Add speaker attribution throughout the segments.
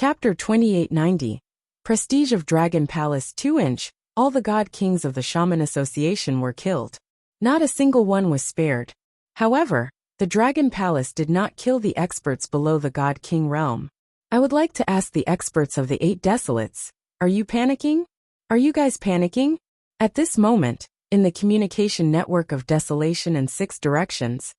Speaker 1: Chapter 2890. Prestige of Dragon Palace 2-inch. All the god kings of the Shaman Association were killed. Not a single one was spared. However, the Dragon Palace did not kill the experts below the God King realm. I would like to ask the experts of the 8 Desolates, are you panicking? Are you guys panicking? At this moment, in the communication network of Desolation and 6 Directions,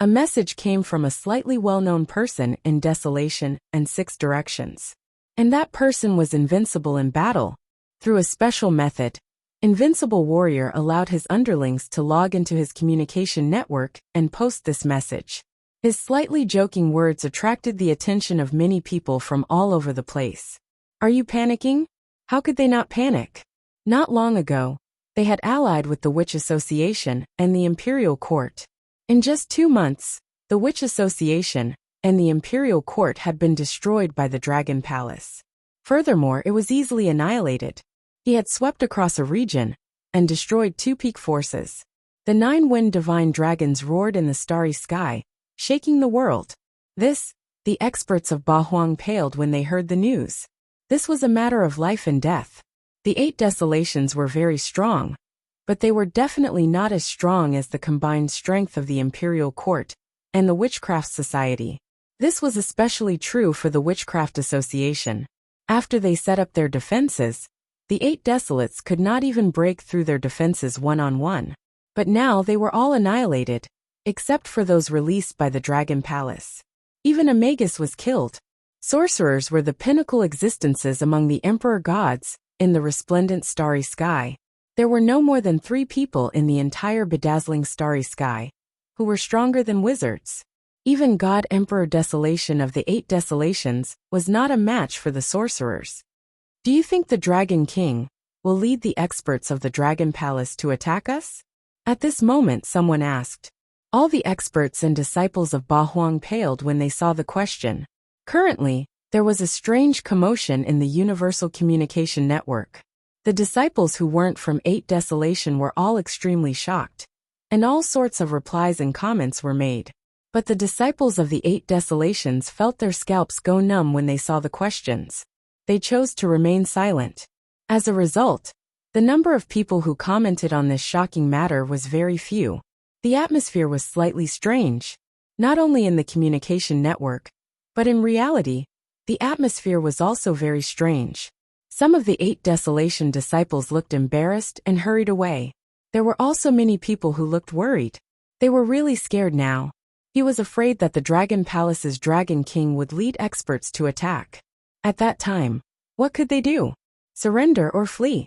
Speaker 1: a message came from a slightly well-known person in Desolation and 6 Directions. And that person was Invincible in battle. Through a special method, Invincible Warrior allowed his underlings to log into his communication network and post this message. His slightly joking words attracted the attention of many people from all over the place. Are you panicking? How could they not panic? Not long ago, they had allied with the Witch Association and the Imperial Court. In just 2 months, the Witch Association and the Imperial Court had been destroyed by the Dragon Palace. Furthermore, it was easily annihilated. He had swept across a region and destroyed 2 peak forces. The 9 wind divine dragons roared in the starry sky, shaking the world. The experts of Bahuang paled when they heard the news. This was a matter of life and death. The 8 Desolations were very strong, but they were definitely not as strong as the combined strength of the Imperial Court and the Witchcraft Society. This was especially true for the Witchcraft Association. After they set up their defenses, the 8 Desolates could not even break through their defenses one-on-one. But now they were all annihilated, except for those released by the Dragon Palace. Even a Magus was killed. Sorcerers were the pinnacle existences among the Emperor gods in the resplendent starry sky. There were no more than 3 people in the entire bedazzling starry sky who were stronger than wizards. Even God Emperor Desolation of the 8 Desolations was not a match for the sorcerers. Do you think the Dragon King will lead the experts of the Dragon Palace to attack us? At this moment someone asked. All the experts and disciples of Bahuang paled when they saw the question. Currently, there was a strange commotion in the Universal Communication Network. The disciples who weren't from 8 Desolation were all extremely shocked, and all sorts of replies and comments were made. But the disciples of the 8 Desolations felt their scalps go numb when they saw the questions. They chose to remain silent. As a result, the number of people who commented on this shocking matter was very few. The atmosphere was slightly strange. Not only in the communication network, but in reality, the atmosphere was also very strange. Some of the 8 Desolation disciples looked embarrassed and hurried away. There were also many people who looked worried. They were really scared now. He was afraid that the Dragon Palace's Dragon King would lead experts to attack. At that time, what could they do? Surrender or flee?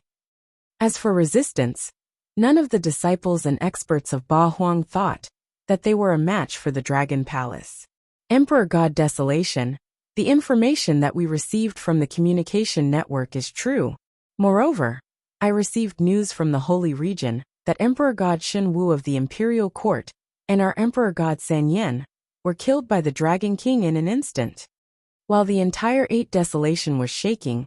Speaker 1: As for resistance, none of the disciples and experts of Bahuang thought that they were a match for the Dragon Palace. Emperor God Desolation, the information that we received from the communication network is true. Moreover, I received news from the Holy Region that Emperor God Shen Wu of the Imperial Court and our Emperor God San Yen were killed by the Dragon King in an instant. While the entire 8 Desolation was shaking,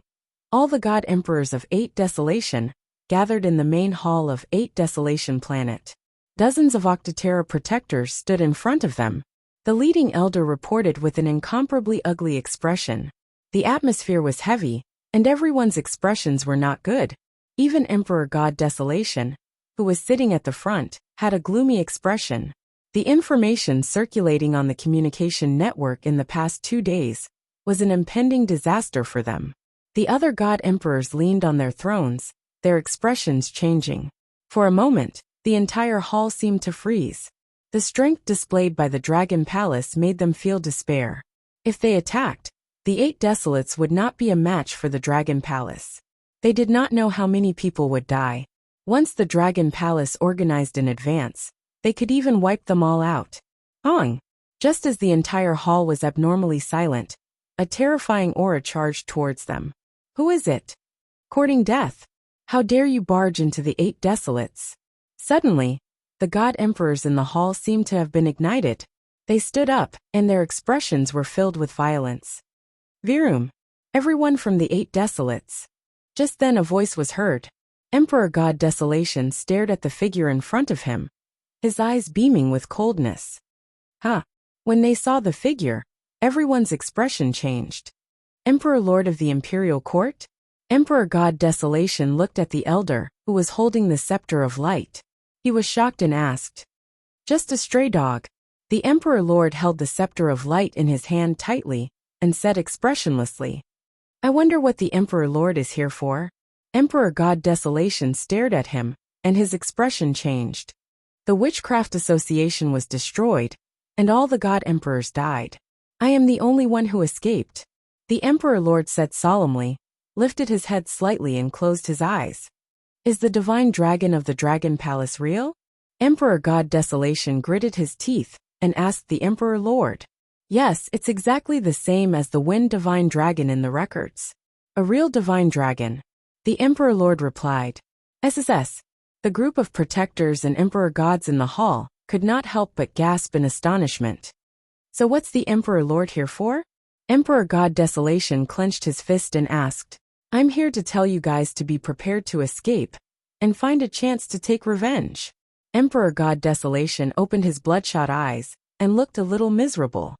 Speaker 1: all the God Emperors of 8 Desolation gathered in the main hall of 8 Desolation Planet. Dozens of Octoterra protectors stood in front of them. The leading elder reported with an incomparably ugly expression. The atmosphere was heavy, and everyone's expressions were not good. Even Emperor God Desolation, who was sitting at the front, had a gloomy expression. The information circulating on the communication network in the past 2 days was an impending disaster for them. The other God Emperors leaned on their thrones, their expressions changing. For a moment, the entire hall seemed to freeze. The strength displayed by the Dragon Palace made them feel despair. If they attacked, the 8 Desolates would not be a match for the Dragon Palace. They did not know how many people would die. Once the Dragon Palace organized in advance, they could even wipe them all out. Ong! Just as the entire hall was abnormally silent, a terrifying aura charged towards them. Who is it? Courting death. How dare you barge into the 8 Desolates? Suddenly, the God Emperors in the hall seemed to have been ignited. They stood up, and their expressions were filled with violence. Virum! Everyone from the 8 Desolates. Just then a voice was heard. Emperor God Desolation stared at the figure in front of him, his eyes beaming with coldness. When they saw the figure, everyone's expression changed. Emperor Lord of the Imperial Court? Emperor God Desolation looked at the elder, who was holding the scepter of light. He was shocked and asked, "Just a stray dog." The Emperor Lord held the scepter of light in his hand tightly, and said expressionlessly, "I wonder what the Emperor Lord is here for?" Emperor God Desolation stared at him, and his expression changed. The Witchcraft Association was destroyed, and all the God Emperors died. I am the only one who escaped. The Emperor Lord said solemnly, lifted his head slightly and closed his eyes. Is the divine dragon of the Dragon Palace real? Emperor God Desolation gritted his teeth and asked the Emperor Lord. Yes, it's exactly the same as the Wind Divine Dragon in the records. A real divine dragon. The Emperor Lord replied. SSS. The group of protectors and Emperor Gods in the hall could not help but gasp in astonishment. So what's the Emperor Lord here for? Emperor God Desolation clenched his fist and asked, I'm here to tell you guys to be prepared to escape and find a chance to take revenge. Emperor God Desolation opened his bloodshot eyes and looked a little miserable.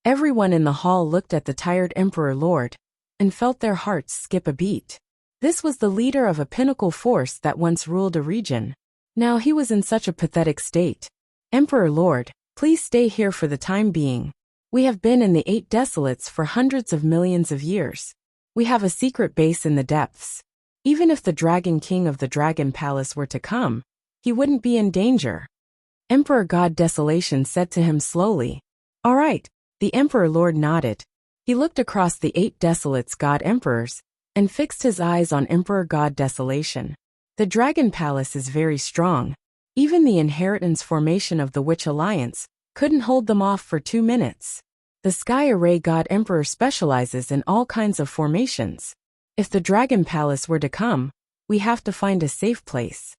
Speaker 1: Everyone in the hall looked at the tired Emperor Lord and felt their hearts skip a beat. This was the leader of a pinnacle force that once ruled a region. Now he was in such a pathetic state. Emperor Lord, please stay here for the time being. We have been in the 8 Desolates for hundreds of millions of years. We have a secret base in the depths. Even if the Dragon King of the Dragon Palace were to come, he wouldn't be in danger. Emperor God Desolation said to him slowly. All right. The Emperor Lord nodded. He looked across the 8 Desolates God Emperors and fixed his eyes on Emperor God Desolation. The Dragon Palace is very strong. Even the inheritance formation of the Witch Alliance couldn't hold them off for 2 minutes. The Sky Array God Emperor specializes in all kinds of formations. If the Dragon Palace were to come, we have to find a safe place.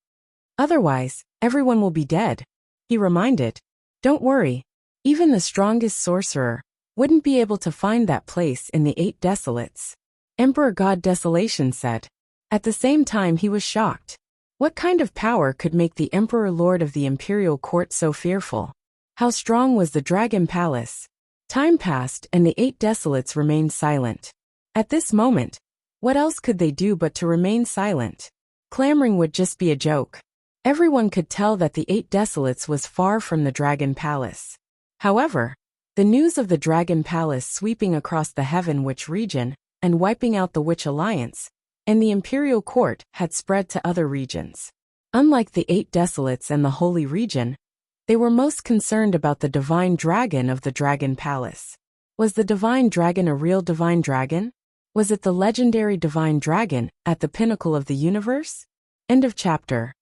Speaker 1: Otherwise, everyone will be dead. He reminded. Don't worry. Even the strongest sorcerer wouldn't be able to find that place in the 8 Desolates. Emperor God Desolation said. At the same time he was shocked. What kind of power could make the Emperor Lord of the Imperial Court so fearful? How strong was the Dragon Palace? Time passed and the 8 Desolates remained silent. At this moment, what else could they do but to remain silent? Clamoring would just be a joke. Everyone could tell that the 8 Desolates was far from the Dragon Palace. However, the news of the Dragon Palace sweeping across the Heaven Witch region and wiping out the Witch Alliance and the Imperial Court had spread to other regions. Unlike the 8 Desolates and the Holy Region, they were most concerned about the divine dragon of the Dragon Palace. Was the divine dragon a real divine dragon? Was it the legendary divine dragon at the pinnacle of the universe? End of chapter.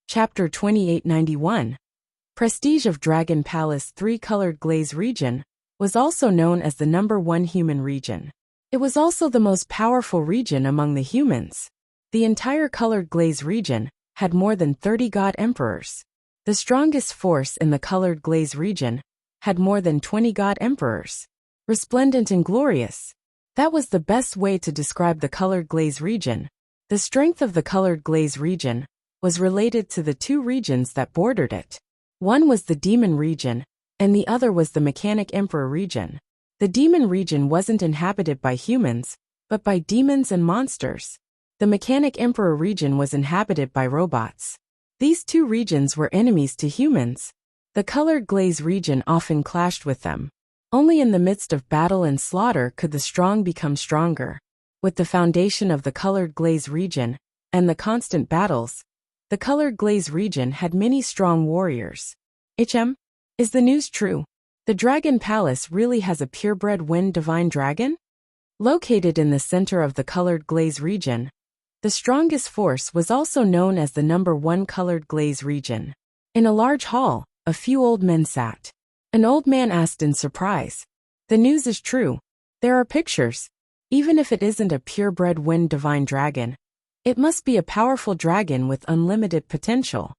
Speaker 1: Chapter 2891. Prestige of Dragon Palace 3-colored glaze region was also known as the #1 human region. It was also the most powerful region among the humans. The entire colored glaze region had more than 30 god emperors. The strongest force in the colored glaze region had more than 20 god emperors. Resplendent and glorious. That was the best way to describe the colored glaze region. The strength of the colored glaze region was related to the 2 regions that bordered it. One was the demon region, and the other was the mechanic emperor region. The demon region wasn't inhabited by humans, but by demons and monsters. The mechanic emperor region was inhabited by robots. These 2 regions were enemies to humans. The colored glaze region often clashed with them. Only in the midst of battle and slaughter could the strong become stronger. With the foundation of the colored glaze region and the constant battles, the colored glaze region had many strong warriors. Is the news true? The Dragon Palace really has a purebred wind divine dragon? Located in the center of the colored glaze region, the strongest force was also known as the #1 colored glaze region. In a large hall, a few old men sat. An old man asked in surprise. The news is true. There are pictures. Even if it isn't a purebred wind divine dragon, it must be a powerful dragon with unlimited potential.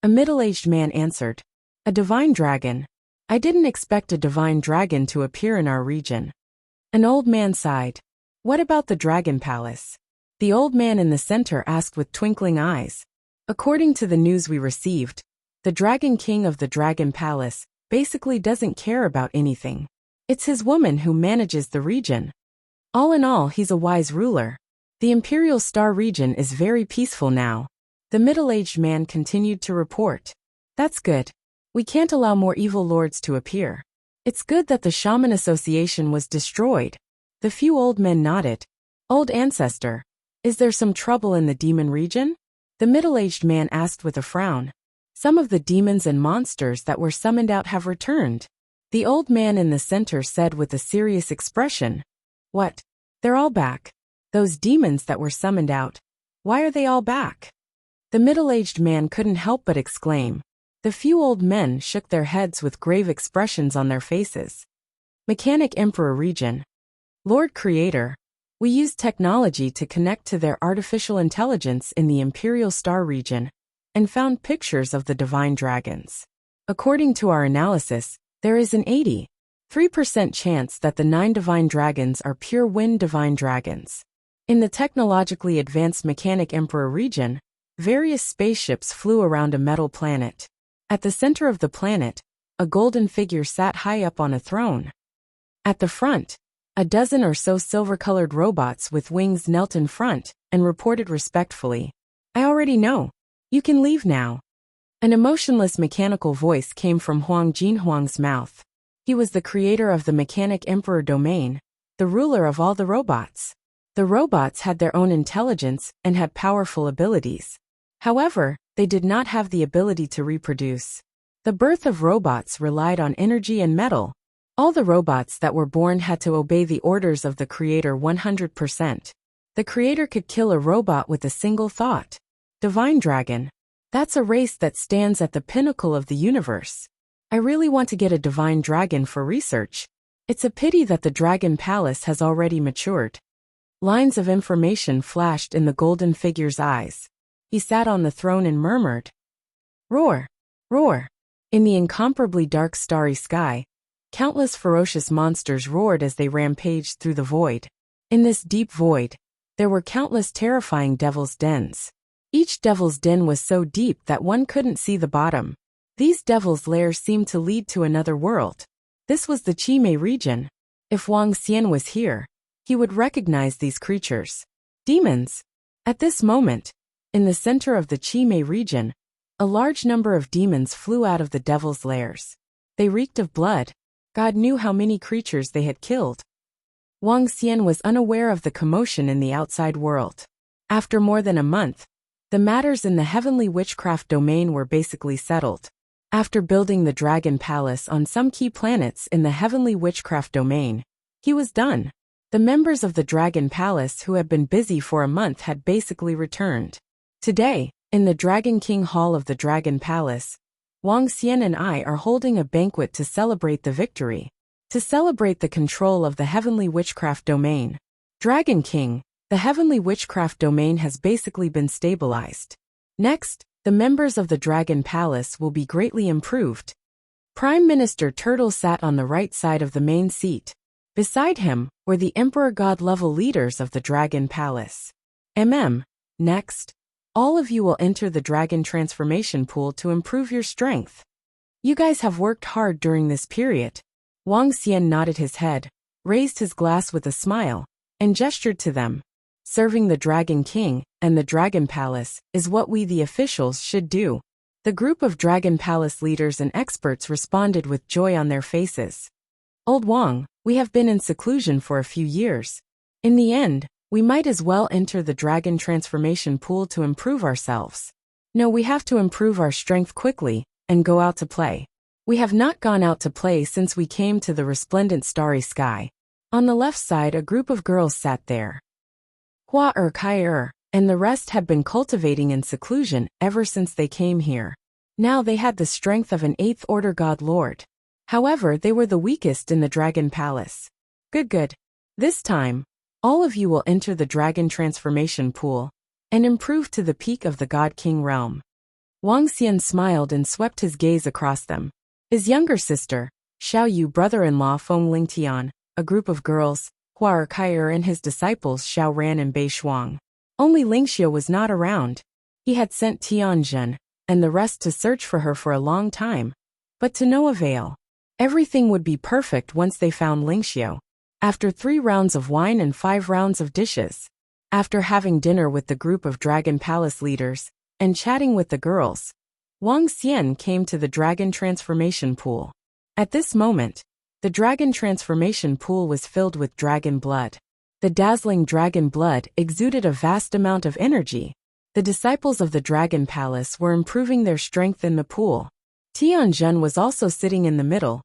Speaker 1: A middle-aged man answered. A divine dragon? I didn't expect a divine dragon to appear in our region. An old man sighed. What about the Dragon Palace? The old man in the center asked with twinkling eyes. According to the news we received, the Dragon King of the Dragon Palace basically doesn't care about anything. It's his woman who manages the region. All in all, he's a wise ruler. The Imperial Star region is very peaceful now. The middle-aged man continued to report. That's good. We can't allow more evil lords to appear. It's good that the Shaman Association was destroyed. The few old men nodded. Old ancestor, is there some trouble in the demon region? The middle-aged man asked with a frown. Some of the demons and monsters that were summoned out have returned. The old man in the center said with a serious expression. What? They're all back. Those demons that were summoned out. Why are they all back? The middle-aged man couldn't help but exclaim. The few old men shook their heads with grave expressions on their faces. Mechanic Emperor region. Lord Creator, we used technology to connect to their artificial intelligence in the Imperial Star region and found pictures of the divine dragons. According to our analysis, there is an 83% chance that the 9 divine dragons are pure wind divine dragons. In the technologically advanced Mechanic Emperor region, various spaceships flew around a metal planet. At the center of the planet, a golden figure sat high up on a throne. At the front, a dozen or so silver-colored robots with wings knelt in front and reported respectfully. I already know. You can leave now. An emotionless mechanical voice came from Huang Jinhuang's mouth. He was the creator of the Mechanic Emperor domain, the ruler of all the robots. The robots had their own intelligence and had powerful abilities. However, they did not have the ability to reproduce. The birth of robots relied on energy and metal. All the robots that were born had to obey the orders of the creator 100%. The creator could kill a robot with a single thought. Divine Dragon. That's a race that stands at the pinnacle of the universe. I really want to get a divine dragon for research. It's a pity that the Dragon Palace has already matured. Lines of information flashed in the golden figure's eyes. He sat on the throne and murmured. Roar! Roar! In the incomparably dark starry sky, countless ferocious monsters roared as they rampaged through the void. In this deep void, there were countless terrifying devil's dens. Each devil's den was so deep that one couldn't see the bottom. These devil's lairs seemed to lead to another world. This was the Qimei region. If Wang Xian was here, he would recognize these creatures. Demons. At this moment, in the center of the Qimei region, a large number of demons flew out of the devil's lairs. They reeked of blood. God knew how many creatures they had killed. Wang Xian was unaware of the commotion in the outside world. After more than a month, the matters in the heavenly witchcraft domain were basically settled. After building the Dragon Palace on some key planets in the heavenly witchcraft domain, he was done. The members of the Dragon Palace who had been busy for a month had basically returned. Today, in the Dragon King Hall of the Dragon Palace, Wang Xian and I are holding a banquet to celebrate the victory. To celebrate the control of the heavenly witchcraft domain. Dragon King, the heavenly witchcraft domain has basically been stabilized. Next, the members of the Dragon Palace will be greatly improved. Prime Minister Turtle sat on the right side of the main seat. Beside him were the Emperor God-level leaders of the Dragon Palace. Next, all of you will enter the Dragon Transformation Pool to improve your strength. You guys have worked hard during this period. Wang Xian nodded his head, raised his glass with a smile, and gestured to them. Serving the Dragon King and the Dragon Palace is what we the officials should do. The group of Dragon Palace leaders and experts responded with joy on their faces. Old Wang, we have been in seclusion for a few years. In the end, we might as well enter the Dragon Transformation Pool to improve ourselves. No, we have to improve our strength quickly and go out to play. We have not gone out to play since we came to the resplendent starry sky. On the left side, a group of girls sat there. Hua Kai and the rest had been cultivating in seclusion ever since they came here. Now they had the strength of an 8th Order God Lord. However, they were the weakest in the Dragon Palace. Good. This time, all of you will enter the Dragon Transformation Pool and improve to the peak of the God King realm. Wang Xian smiled and swept his gaze across them. His younger sister, Xiao Yu brother-in-law Feng Lingtian, a group of girls, Hua Kai and his disciples Xiao Ran and Bei Shuang. Only Lingxia was not around. He had sent Tianjin and the rest to search for her for a long time, but to no avail. Everything would be perfect once they found Lingxiu. After 3 rounds of wine and 5 rounds of dishes. After having dinner with the group of Dragon Palace leaders, and chatting with the girls, Wang Xian came to the Dragon Transformation Pool. At this moment, the Dragon Transformation Pool was filled with dragon blood. The dazzling dragon blood exuded a vast amount of energy. The disciples of the Dragon Palace were improving their strength in the pool. Tianjun was also sitting in the middle,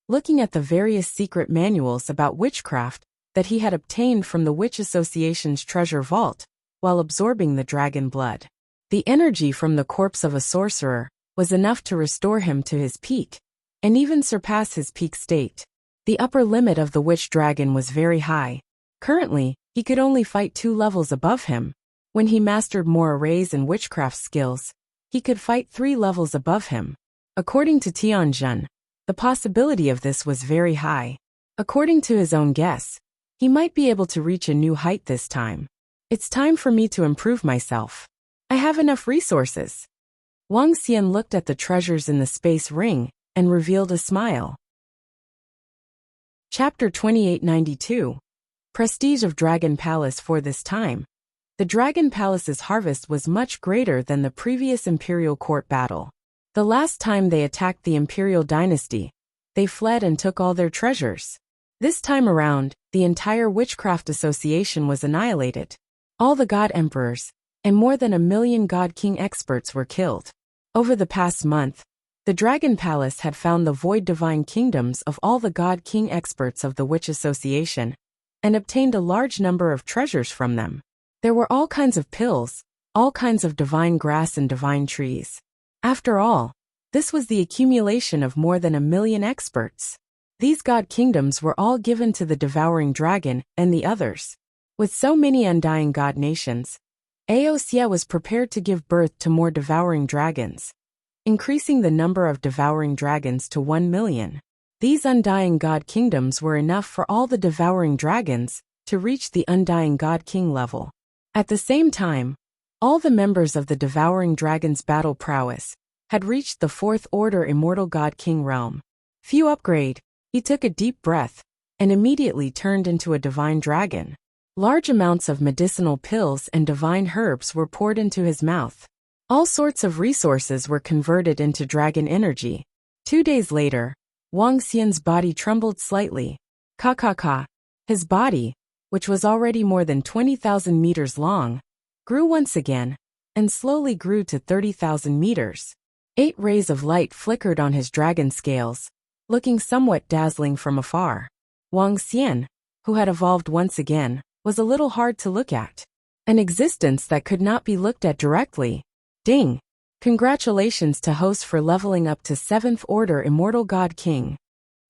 Speaker 1: looking at the various secret manuals about witchcraft that he had obtained from the Witch Association's treasure vault, while absorbing the dragon blood. The energy from the corpse of a sorcerer was enough to restore him to his peak, and even surpass his peak state. The upper limit of the witch dragon was very high. Currently, he could only fight 2 levels above him. When he mastered more arrays and witchcraft skills, he could fight 3 levels above him. According to Tianjun, the possibility of this was very high. According to his own guess, he might be able to reach a new height this time. It's time for me to improve myself. I have enough resources. Wang Xian looked at the treasures in the space ring and revealed a smile. Chapter 2892. Prestige of Dragon Palace. For this time, the Dragon Palace's harvest was much greater than the previous Imperial Court battle. The last time they attacked the Imperial Dynasty, they fled and took all their treasures. This time around, the entire Witchcraft Association was annihilated. All the God Emperors, and more than 1 million God King experts were killed. Over the past month, the Dragon Palace had found the Void Divine Kingdoms of all the God King experts of the Witch Association, and obtained a large number of treasures from them. There were all kinds of pills, all kinds of divine grass and divine trees. After all, this was the accumulation of more than 1 million experts. These God Kingdoms were all given to the Devouring Dragon and the others. With so many undying God nations, Wuxia was prepared to give birth to more Devouring Dragons, increasing the number of Devouring Dragons to 1 million. These undying God Kingdoms were enough for all the Devouring Dragons to reach the undying God King level. At the same time, all the members of the Devouring Dragon's battle prowess had reached the 4th Order Immortal God King realm. Few upgrade. He took a deep breath and immediately turned into a divine dragon. Large amounts of medicinal pills and divine herbs were poured into his mouth. All sorts of resources were converted into dragon energy. 2 days later, Wang Xian's body trembled slightly. Ka. His body, which was already more than 20,000 meters long, grew once again, and slowly grew to 30,000 meters. 8 rays of light flickered on his dragon scales, looking somewhat dazzling from afar. Wang Xian, who had evolved once again, was a little hard to look at. An existence that could not be looked at directly. Ding! Congratulations to host for leveling up to 7th Order Immortal God King.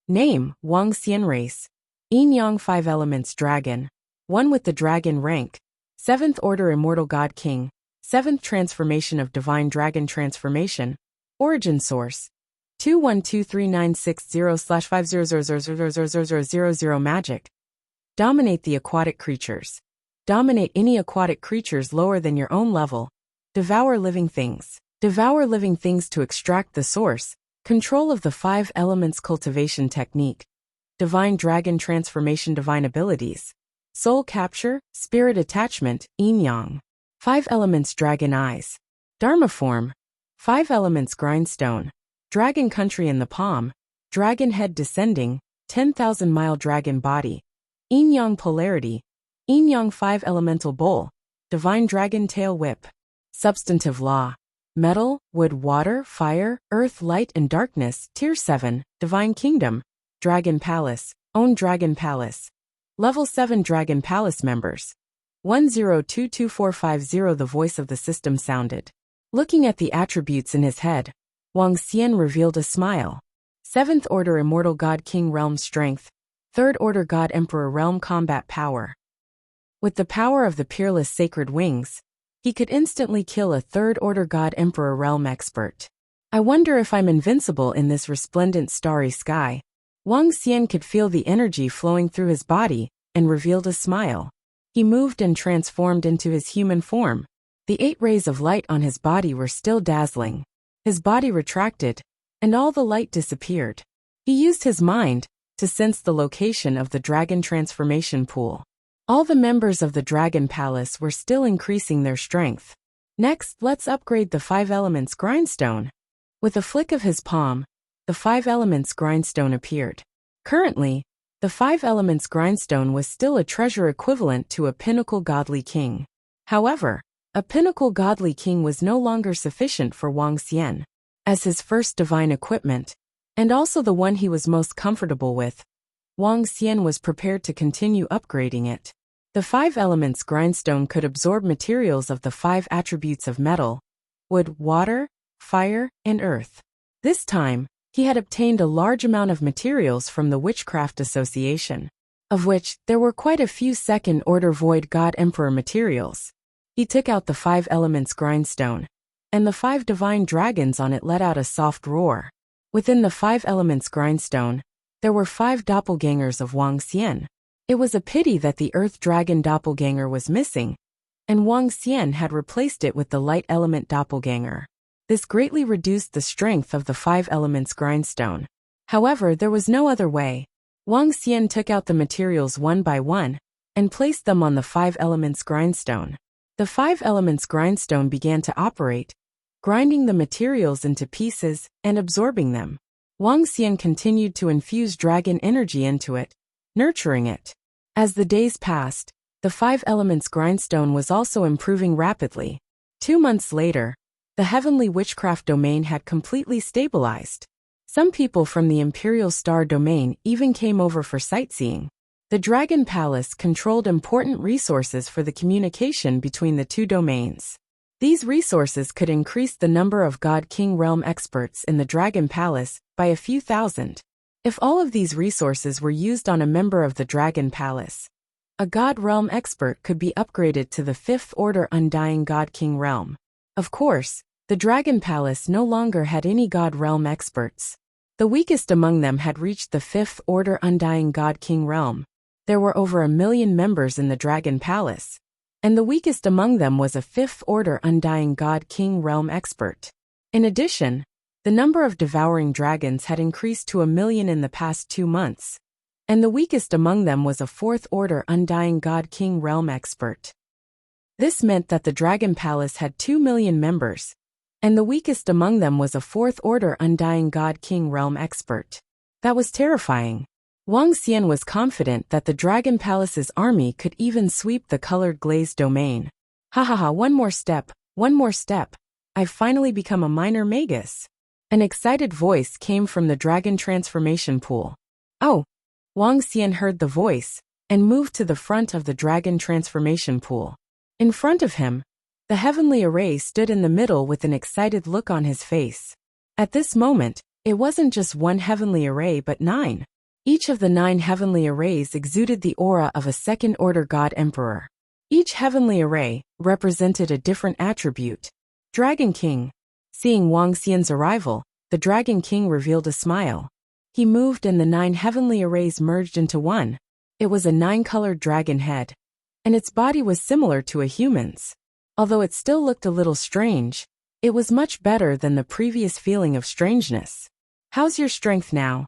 Speaker 1: Name, Wang Xian. Race, Yin Yang 5 Elements Dragon. 1 with the Dragon rank. 7th Order Immortal God King. 7th Transformation of Divine Dragon Transformation. Origin Source 2123960/500000000 Magic. Dominate the aquatic creatures. Dominate any aquatic creatures lower than your own level. Devour living things. Devour living things to extract the source. Control of the 5 elements cultivation technique. Divine Dragon Transformation Divine Abilities. Soul Capture, Spirit Attachment, Yin Yang. 5 Elements Dragon Eyes. Dharma Form. 5 Elements Grindstone. Dragon Country in the Palm. Dragon Head Descending, 10,000-mile Dragon Body. Yin Yang Polarity. Yin Yang 5 Elemental Bowl. Divine Dragon Tail Whip. Substantive Law. Metal, Wood, Water, Fire, Earth, Light and Darkness. Tier 7, Divine Kingdom. Dragon Palace. Own Dragon Palace. Level 7 Dragon Palace members. 1022450. The voice of the system sounded. Looking at the attributes in his head, Wang Xian revealed a smile. 7th Order Immortal God King Realm Strength. 3rd Order God Emperor Realm Combat Power. With the power of the Peerless Sacred Wings, he could instantly kill a 3rd Order God Emperor Realm Expert. I wonder if I'm invincible in this resplendent starry sky. Wang Xian could feel the energy flowing through his body, and revealed a smile. He moved and transformed into his human form. The 8 rays of light on his body were still dazzling. His body retracted, and all the light disappeared. He used his mind to sense the location of the dragon transformation pool. All the members of the Dragon Palace were still increasing their strength. Next, let's upgrade the 5 elements grindstone. With a flick of his palm, the 5 elements grindstone appeared. Currently, the 5 elements grindstone was still a treasure equivalent to a pinnacle godly king. However, a pinnacle godly king was no longer sufficient for Wuxia. As his first divine equipment, and also the one he was most comfortable with, Wuxia was prepared to continue upgrading it. The 5 elements grindstone could absorb materials of the 5 attributes of metal, wood, water, fire, and earth. This time, he had obtained a large amount of materials from the Witchcraft Association, of which there were quite a few second-order Void God Emperor materials. He took out the 5 elements grindstone, and the 5 divine dragons on it let out a soft roar. Within the 5 elements grindstone, there were 5 doppelgangers of Wuxia. It was a pity that the Earth Dragon doppelganger was missing, and Wuxia had replaced it with the Light Element doppelganger. This greatly reduced the strength of the 5 elements grindstone. However, there was no other way. Wuxia took out the materials one by one and placed them on the 5 elements grindstone. The 5 elements grindstone began to operate, grinding the materials into pieces and absorbing them. Wuxia continued to infuse dragon energy into it, nurturing it. As the days passed, the 5 elements grindstone was also improving rapidly. 2 months later, the heavenly witchcraft domain had completely stabilized. Some people from the Imperial Star domain even came over for sightseeing. The Dragon Palace controlled important resources for the communication between the 2 domains. These resources could increase the number of God King Realm experts in the Dragon Palace by a few thousand. If all of these resources were used on a member of the Dragon Palace, a God Realm expert could be upgraded to the 5th Order Undying God King Realm. Of course, the Dragon Palace no longer had any God Realm experts. The weakest among them had reached the 5th Order Undying God King Realm. There were over 1 million members in the Dragon Palace, and the weakest among them was a 5th Order Undying God King Realm expert. In addition, the number of devouring dragons had increased to 1 million in the past 2 months, and the weakest among them was a 4th Order Undying God King Realm expert. This meant that the Dragon Palace had 2 million members, and the weakest among them was a 4th Order Undying God King Realm expert. That was terrifying. Wuxia was confident that the Dragon Palace's army could even sweep the colored glazed domain. One more step, I've finally become a minor magus. An excited voice came from the dragon transformation pool. Oh! Wuxia heard the voice and moved to the front of the dragon transformation pool. In front of him, the heavenly array stood in the middle with an excited look on his face. At this moment, it wasn't just one heavenly array but 9. Each of the 9 heavenly arrays exuded the aura of a second-order God Emperor. Each heavenly array represented a different attribute. Dragon King. Seeing Wuxia's arrival, the Dragon King revealed a smile. He moved and the 9 heavenly arrays merged into one. It was a 9-colored dragon head, and its body was similar to a human's. Although it still looked a little strange, it was much better than the previous feeling of strangeness. How's your strength now?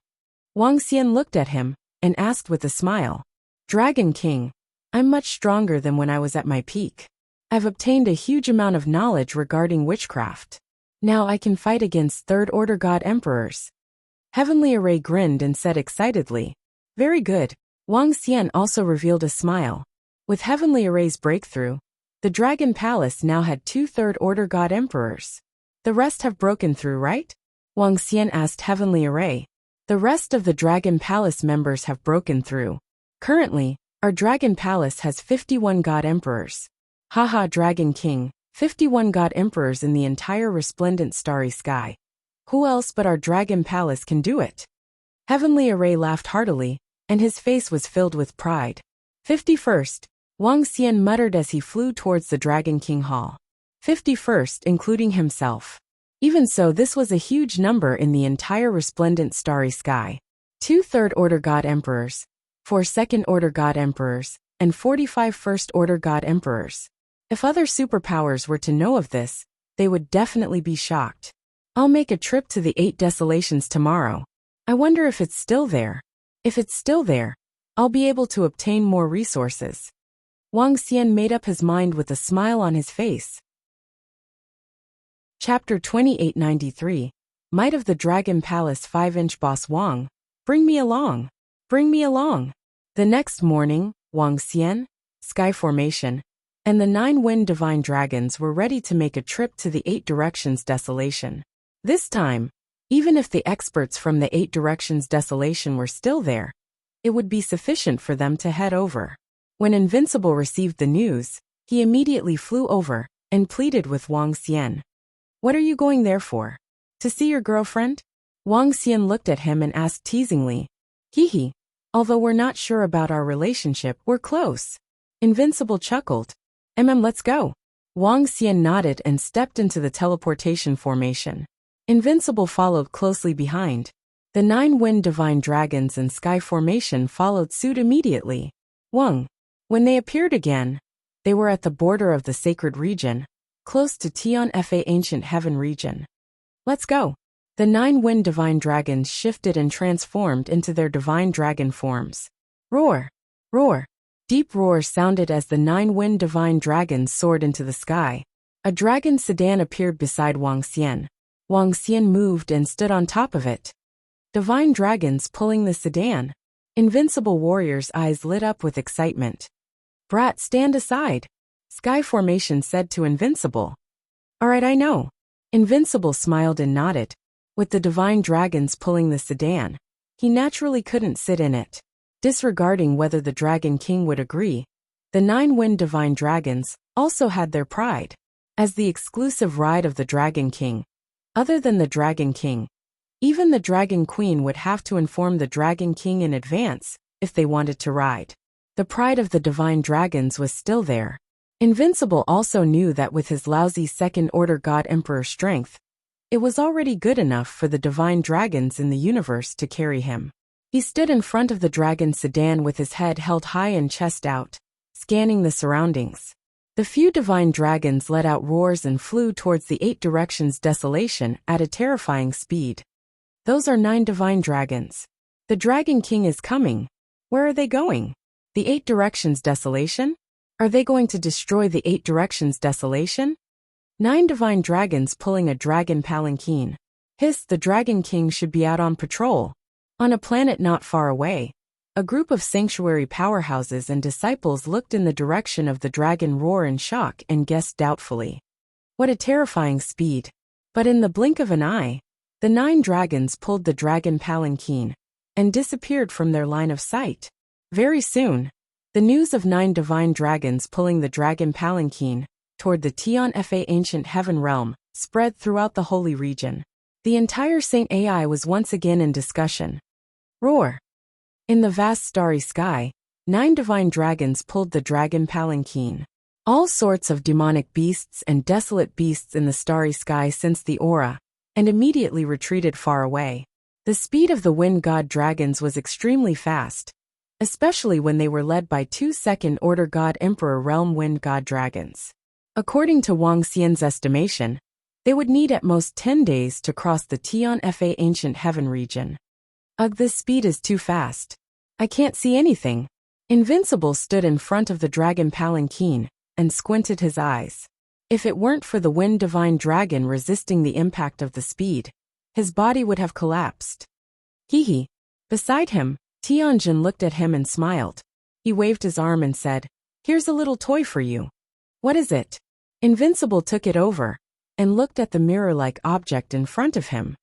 Speaker 1: Wuxia looked at him and asked with a smile. Dragon King, I'm much stronger than when I was at my peak. I've obtained a huge amount of knowledge regarding witchcraft. Now I can fight against third-order God Emperors. Heavenly Array grinned and said excitedly. Very good. Wuxia also revealed a smile. With Heavenly Array's breakthrough, the Dragon Palace now had 2 third-order God Emperors. The rest have broken through, right? Wuxia asked Heavenly Array. The rest of the Dragon Palace members have broken through. Currently, our Dragon Palace has 51 God Emperors. Dragon King, 51 God Emperors in the entire resplendent starry sky. Who else but our Dragon Palace can do it? Heavenly Array laughed heartily, and his face was filled with pride. 51st, Wuxia muttered as he flew towards the Dragon King Hall. 51st, including himself. Even so, this was a huge number in the entire resplendent starry sky. 2 third-order God Emperors, 4 second-order God Emperors, and 45 first-order God Emperors. If other superpowers were to know of this, they would definitely be shocked. I'll make a trip to the 8 Desolations tomorrow. I wonder if it's still there. If it's still there, I'll be able to obtain more resources. Wang Xian made up his mind with a smile on his face. Chapter 2893. Might of the Dragon Palace 5-inch Boss Wang. Bring me along. Bring me along. The next morning, Wang Xian, Sky Formation, and the 9 Wind Divine Dragons were ready to make a trip to the 8 Directions Desolation. This time, even if the experts from the 8 Directions Desolation were still there, it would be sufficient for them to head over. When Invincible received the news, he immediately flew over and pleaded with Wang Xian. What are you going there for? To see your girlfriend? Wang Xian looked at him and asked teasingly. Hee. Although we're not sure about our relationship, we're close. Invincible chuckled. Let's go. Wang Xian nodded and stepped into the teleportation formation. Invincible followed closely behind. The 9 Wind Divine Dragons and Sky Formation followed suit immediately. When they appeared again, they were at the border of the sacred region, close to Tian Fa Ancient Heaven region. Let's go. The 9 Wind Divine Dragons shifted and transformed into their divine dragon forms. Roar! Roar! Deep roars sounded as the 9 Wind Divine Dragons soared into the sky. A dragon sedan appeared beside Wang Xian. Wang Xian moved and stood on top of it. Divine dragons pulling the sedan. Invincible warrior's eyes lit up with excitement. Brat, stand aside. Sky Formation said to Invincible. Alright, I know. Invincible smiled and nodded. With the divine dragons pulling the sedan, he naturally couldn't sit in it. Disregarding whether the Dragon King would agree, the 9 Wind Divine Dragons also had their pride. As the exclusive ride of the Dragon King, other than the Dragon King, even the Dragon Queen would have to inform the Dragon King in advance if they wanted to ride. The pride of the Divine Dragons was still there. Invincible also knew that with his lousy second-order God Emperor strength, it was already good enough for the Divine Dragons in the universe to carry him. He stood in front of the dragon sedan with his head held high and chest out, scanning the surroundings. The few divine dragons let out roars and flew towards the 8 Directions Desolation at a terrifying speed. Those are 9 divine dragons. The Dragon King is coming. Where are they going? The 8 Directions Desolation? Are they going to destroy the 8 Directions Desolation? 9 divine dragons pulling a dragon palanquin. Hiss, the Dragon King should be out on patrol. On a planet not far away, a group of sanctuary powerhouses and disciples looked in the direction of the dragon roar in shock and guessed doubtfully. What a terrifying speed. But in the blink of an eye, the 9 dragons pulled the dragon palanquin and disappeared from their line of sight. Very soon, the news of 9 divine dragons pulling the dragon palanquin toward the Tian Fa Ancient Heaven realm spread throughout the holy region. The entire Saint AI was once again in discussion. Roar! In the vast starry sky, 9 divine dragons pulled the dragon palanquin. All sorts of demonic beasts and desolate beasts in the starry sky sensed the aura and immediately retreated far away. The speed of the wind god dragons was extremely fast, especially when they were led by 2 second-order god emperor realm wind god dragons. According to Wang Xian's estimation, they would need at most 10 days to cross the Tian Fa Ancient Heaven region. Ugh, this speed is too fast. I can't see anything. Invincible stood in front of the dragon palanquin and squinted his eyes. If it weren't for the wind divine dragon resisting the impact of the speed, his body would have collapsed. Hee. Beside him, Tianjin looked at him and smiled. He waved his arm and said, "Here's a little toy for you." What is it? Invincible took it over and looked at the mirror-like object in front of him.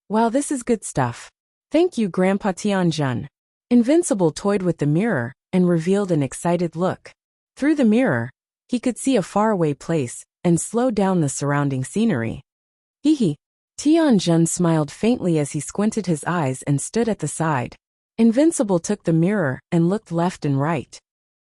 Speaker 1: Wow, this is good stuff. Thank you, Grandpa Tianjin. Invincible toyed with the mirror and revealed an excited look. Through the mirror, he could see a faraway place and slow down the surrounding scenery. Hee. Tianjin smiled faintly as he squinted his eyes and stood at the side. Invincible took the mirror and looked left and right.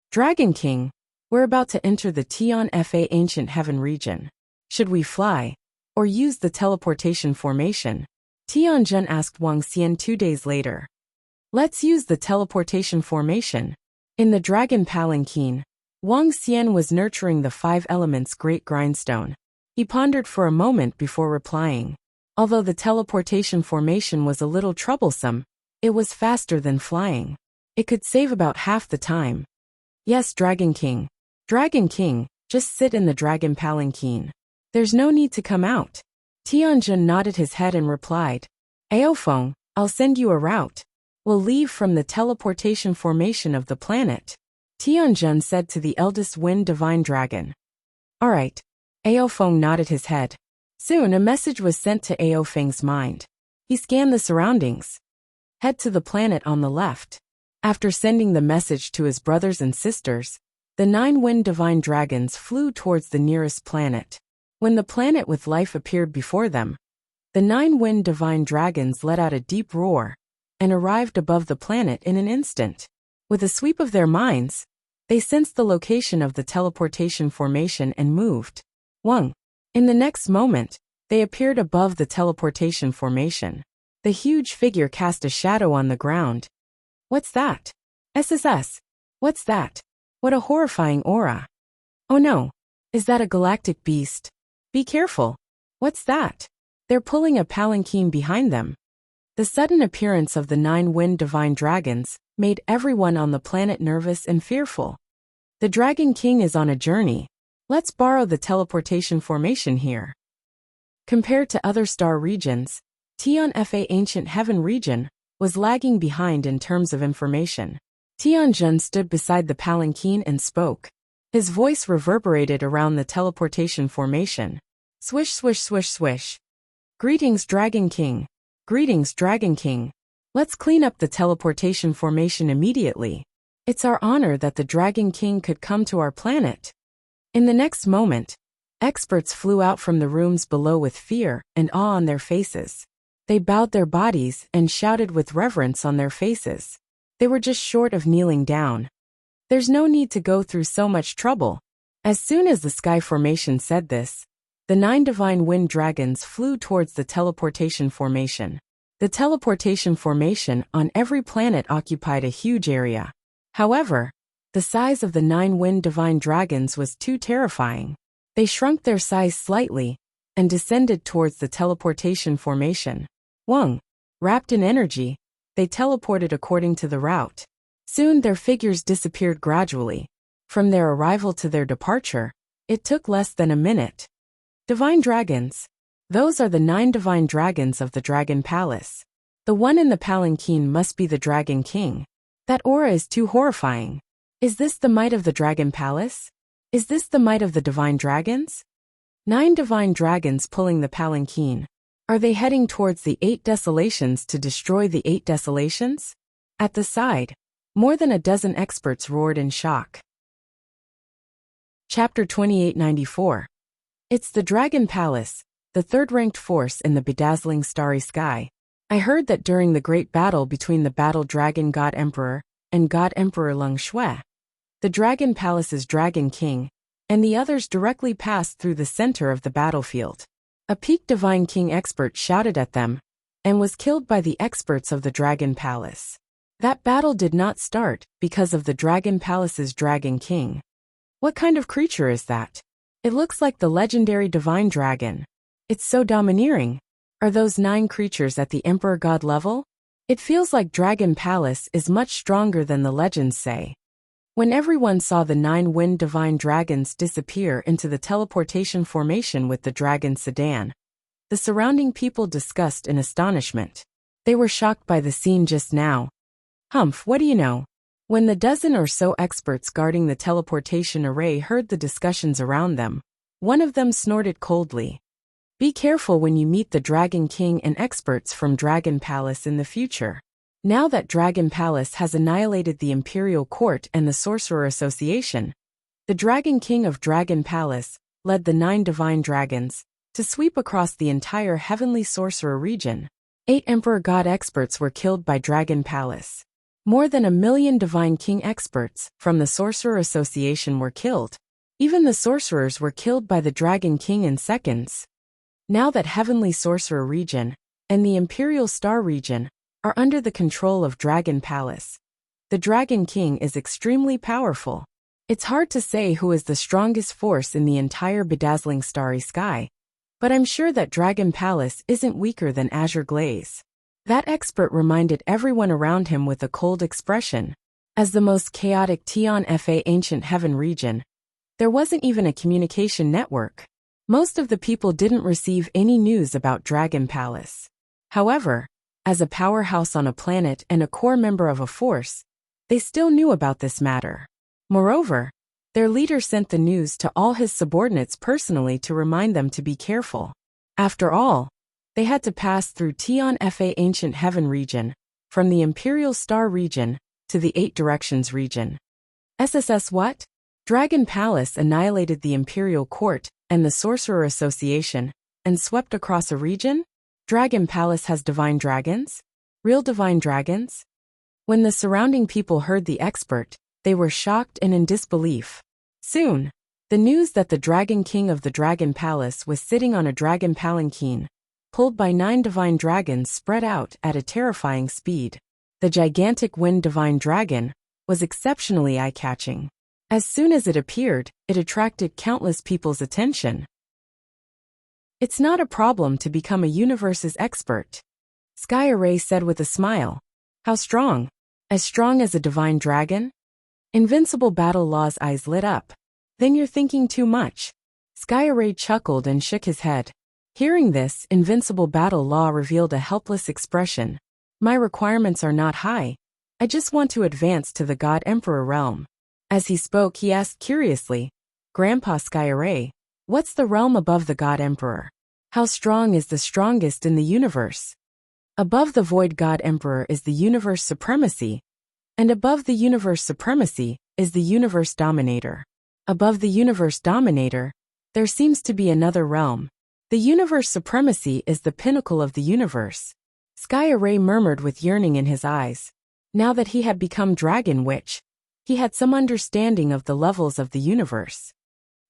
Speaker 1: Dragon King, we're about to enter the Tian Fa Ancient Heaven region. Should we fly or use the teleportation formation? Tianjin asked Wang Xian 2 days later. Let's use the teleportation formation. In the dragon palanquin, Wang Xian was nurturing the 5 elements great grindstone. He pondered for a moment before replying. Although the teleportation formation was a little troublesome, it was faster than flying. It could save about half the time. Yes, Dragon King. Dragon King, just sit in the dragon palanquin. There's no need to come out. Tianjun nodded his head and replied, Aofeng, I'll send you a route. We'll leave from the teleportation formation of the planet. Tianjun said to the eldest wind divine dragon. Alright. Aofeng nodded his head. Soon a message was sent to Aofeng's mind. He scanned the surroundings. Head to the planet on the left. After sending the message to his brothers and sisters, the 9 wind divine dragons flew towards the nearest planet. When the planet with life appeared before them, the 9 wind divine dragons let out a deep roar and arrived above the planet in an instant. With a sweep of their minds, they sensed the location of the teleportation formation and moved. Wang. In the next moment, they appeared above the teleportation formation. The huge figure cast a shadow on the ground. What's that? SSS. What's that? What a horrifying aura. Oh no. Is that a galactic beast? Be careful. What's that? They're pulling a palanquin behind them. The sudden appearance of the 9 wind divine dragons made everyone on the planet nervous and fearful. The Dragon King is on a journey. Let's borrow the teleportation formation here. Compared to other star regions, Tianfa Ancient Heaven region was lagging behind in terms of information. Tianjun stood beside the palanquin and spoke. His voice reverberated around the teleportation formation. Swish, swish, swish, swish. Greetings, Dragon King. Greetings, Dragon King. Let's clean up the teleportation formation immediately. It's our honor that the Dragon King could come to our planet. In the next moment, experts flew out from the rooms below with fear and awe on their faces. They bowed their bodies and shouted with reverence on their faces. They were just short of kneeling down. There's no need to go through so much trouble. As soon as the sky formation said this, the 9 divine wind dragons flew towards the teleportation formation. The teleportation formation on every planet occupied a huge area. However, the size of the 9 wind divine dragons was too terrifying. They shrunk their size slightly and descended towards the teleportation formation. Wang. Wrapped in energy, they teleported according to the route. Soon their figures disappeared gradually. From their arrival to their departure, it took less than a minute. Divine dragons. Those are the 9 divine dragons of the Dragon Palace. The one in the palanquin must be the Dragon King. That aura is too horrifying. Is this the might of the Dragon Palace? Is this the might of the divine dragons? 9 divine dragons pulling the palanquin. Are they heading towards the 8 desolations to destroy the 8 desolations? At the side, more than a dozen experts roared in shock. Chapter 2894. It's the Dragon Palace, the third-ranked force in the bedazzling starry sky. I heard that during the great battle between the battle dragon God Emperor and God Emperor Leng Shui, the Dragon Palace's Dragon King and the others directly passed through the center of the battlefield. A peak Divine King expert shouted at them and was killed by the experts of the Dragon Palace. That battle did not start because of the Dragon Palace's Dragon King. What kind of creature is that? It looks like the legendary Divine Dragon. It's so domineering. Are those 9 creatures at the Emperor God level? It feels like Dragon Palace is much stronger than the legends say. When everyone saw the 9 wind divine dragons disappear into the teleportation formation with the dragon sedan, the surrounding people discussed in astonishment. They were shocked by the scene just now. Humph, what do you know? When the dozen or so experts guarding the teleportation array heard the discussions around them, one of them snorted coldly. Be careful when you meet the Dragon King and experts from Dragon Palace in the future. Now that Dragon Palace has annihilated the Imperial Court and the Sorcerer Association, the Dragon King of Dragon Palace led the 9 divine dragons to sweep across the entire Heavenly Sorcerer region. 8 Emperor God experts were killed by Dragon Palace. More than 1 million Divine King experts from the Sorcerer Association were killed. Even the sorcerers were killed by the Dragon King in seconds. Now that Heavenly Sorcerer region and the Imperial Star region are under the control of Dragon Palace, the Dragon King is extremely powerful. It's hard to say who is the strongest force in the entire bedazzling starry sky, But I'm sure that Dragon Palace isn't weaker than Azure Glaze. That expert reminded everyone around him with a cold expression. As the most chaotic Tian Fa ancient heaven region, there wasn't even a communication network. Most of the people didn't receive any news about Dragon Palace. However, as a powerhouse on a planet and a core member of a force, they still knew about this matter. Moreover, their leader sent the news to all his subordinates personally to remind them to be careful. After all, they had to pass through Tian Fa ancient heaven region, from the Imperial Star region to the Eight Directions region. SSS what? Dragon Palace annihilated the Imperial Court and the Sorcerer Association, and swept across a region? Dragon Palace has divine dragons? Real divine dragons? When the surrounding people heard the expert, they were shocked and in disbelief. Soon, the news that the Dragon King of the Dragon Palace was sitting on a dragon palanquin, pulled by 9 divine dragons, spread out at a terrifying speed. The gigantic wind divine dragon was exceptionally eye-catching. As soon as it appeared, it attracted countless people's attention. It's not a problem to become a universe's expert, Sky Array said with a smile. How strong? As strong as a divine dragon? Invincible Battle Law's eyes lit up. Then you're thinking too much. Sky Array chuckled and shook his head. Hearing this, Invincible Battle Law revealed a helpless expression. My requirements are not high. I just want to advance to the God Emperor realm. As he spoke, he asked curiously, Grandpa Sky Array, what's the realm above the God Emperor? How strong is the strongest in the universe? Above the Void God Emperor is the universe supremacy, and above the universe supremacy is the universe dominator. Above the universe dominator, there seems to be another realm. The universe supremacy is the pinnacle of the universe. Sky Array murmured with yearning in his eyes. Now that he had become Dragon Witch, he had some understanding of the levels of the universe.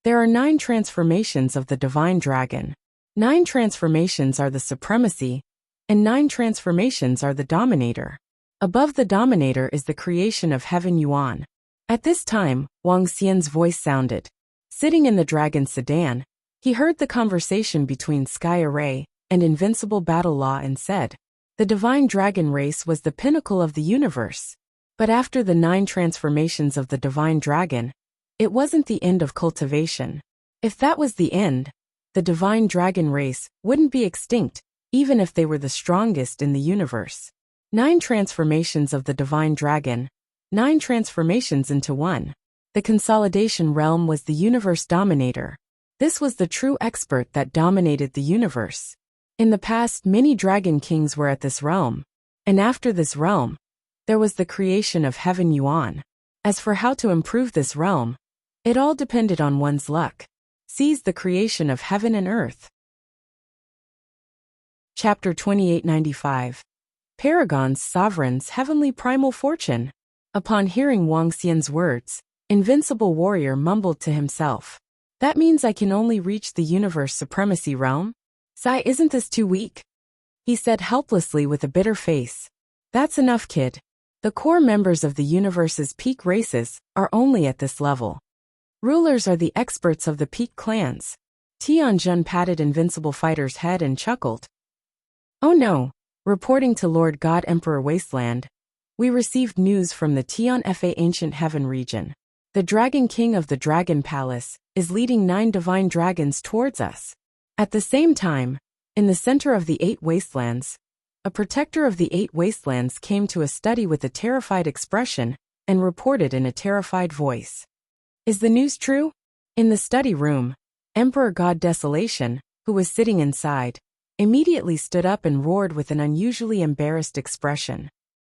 Speaker 1: There are 9 transformations of the Divine Dragon. 9 transformations are the supremacy, and 9 transformations are the dominator. Above the dominator is the creation of Heaven Yuan. At this time, Wang Xian's voice sounded. Sitting in the dragon sedan, he heard the conversation between Sky Array and Invincible Battle Law and said, the Divine Dragon race was the pinnacle of the universe. But after the 9 transformations of the Divine Dragon, it wasn't the end of cultivation. If that was the end, the Divine Dragon race wouldn't be extinct, even if they were the strongest in the universe. 9 transformations of the Divine Dragon, 9 transformations into one. The consolidation realm was the universe dominator. This was the true expert that dominated the universe. In the past, many dragon kings were at this realm, and after this realm, there was the creation of Heaven Yuan. As for how to improve this realm, it all depended on one's luck. Seize the creation of heaven and earth. Chapter 2895. Paragon's Sovereign's Heavenly Primal Fortune. Upon hearing Wang Xian's words, Invincible Warrior mumbled to himself. That means I can only reach the universe supremacy realm? Sai, isn't this too weak? He said helplessly with a bitter face. That's enough, kid. The core members of the universe's peak races are only at this level. Rulers are the experts of the peak clans. Tianjun patted Invincible Fighter's head and chuckled. Oh no, reporting to Lord God Emperor Wasteland, we received news from the Tian Fa Ancient Heaven region. The Dragon King of the Dragon Palace is leading 9 divine dragons towards us. At the same time, in the center of the 8 wastelands, a protector of the 8 wastelands came to a study with a terrified expression and reported in a terrified voice. Is the news true? In the study room, Emperor God Desolation, who was sitting inside, immediately stood up and roared with an unusually embarrassed expression.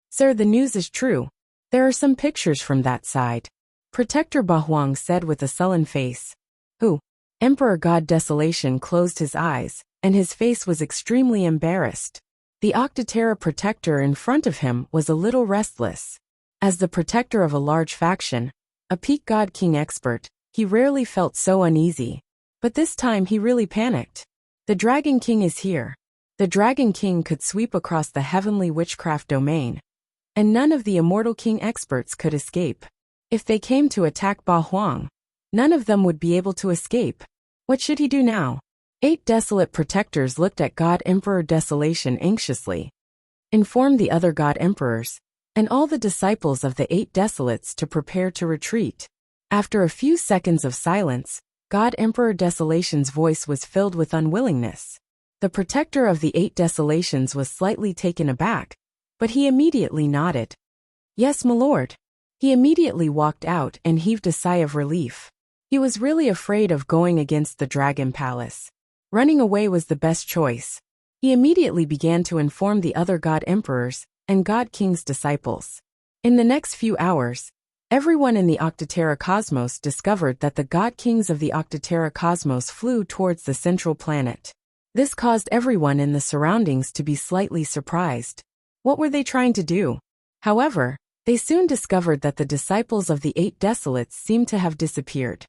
Speaker 1: Sir, the news is true. There are some pictures from that side. Protector Bahuang said with a sullen face. Who? Emperor God Desolation closed his eyes, and his face was extremely embarrassed. The Octaterra protector in front of him was a little restless. As the protector of a large faction, a peak God King expert, he rarely felt so uneasy. But this time he really panicked. The Dragon King is here. The Dragon King could sweep across the heavenly witchcraft domain, and none of the Immortal King experts could escape. If they came to attack Ba Huang, none of them would be able to escape. What should he do now? 8 desolate protectors looked at God Emperor Desolation anxiously. Informed the other God Emperors, and all the disciples of the 8 desolates to prepare to retreat. After a few seconds of silence, God Emperor Desolation's voice was filled with unwillingness. The protector of the 8 desolations was slightly taken aback, but he immediately nodded. Yes, my lord. He immediately walked out and heaved a sigh of relief. He was really afraid of going against the Dragon Palace. Running away was the best choice. He immediately began to inform the other God Emperors and God King's disciples. In the next few hours, everyone in the Octoterra cosmos discovered that the God Kings of the Octoterra cosmos flew towards the central planet. This caused everyone in the surroundings to be slightly surprised. What were they trying to do? However, they soon discovered that the disciples of the 8 desolates seemed to have disappeared.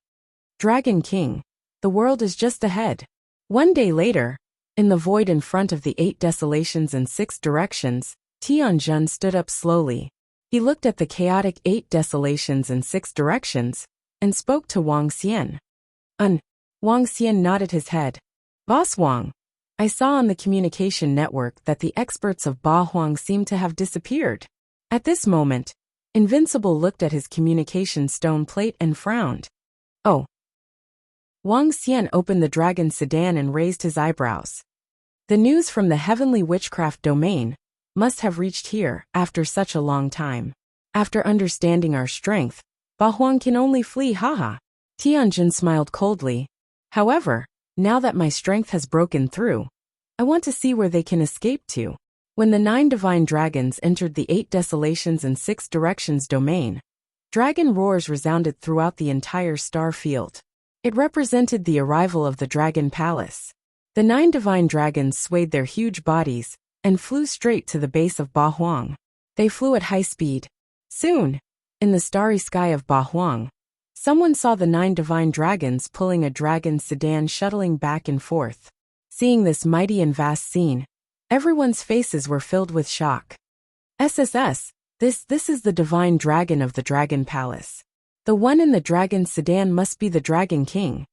Speaker 1: Dragon King, the world is just ahead. One day later, in the void in front of the 8 desolations in 6 directions, Tianjun stood up slowly. He looked at the chaotic 8 desolations in 6 directions, and spoke to Wang Xian. Wang Xian nodded his head. Boss Wang, I saw on the communication network that the experts of Ba Huang seem to have disappeared. At this moment, Invincible looked at his communication stone plate and frowned. Oh. Wang Xian opened the dragon sedan and raised his eyebrows. The news from the heavenly witchcraft domain must have reached here after such a long time. After understanding our strength, Ba Huang can only flee, haha. Tianjin smiled coldly. However, now that my strength has broken through, I want to see where they can escape to. When the 9 divine dragons entered the 8 desolations and 6 directions domain, dragon roars resounded throughout the entire star field. It represented the arrival of the Dragon Palace. The 9 divine dragons swayed their huge bodies and flew straight to the base of Ba Huang. They flew at high speed. Soon, in the starry sky of Ba Huang, someone saw the 9 divine dragons pulling a dragon sedan shuttling back and forth. Seeing this mighty and vast scene, everyone's faces were filled with shock. SSS, this is the divine dragon of the Dragon Palace. The one in the dragon sedan must be the Dragon King.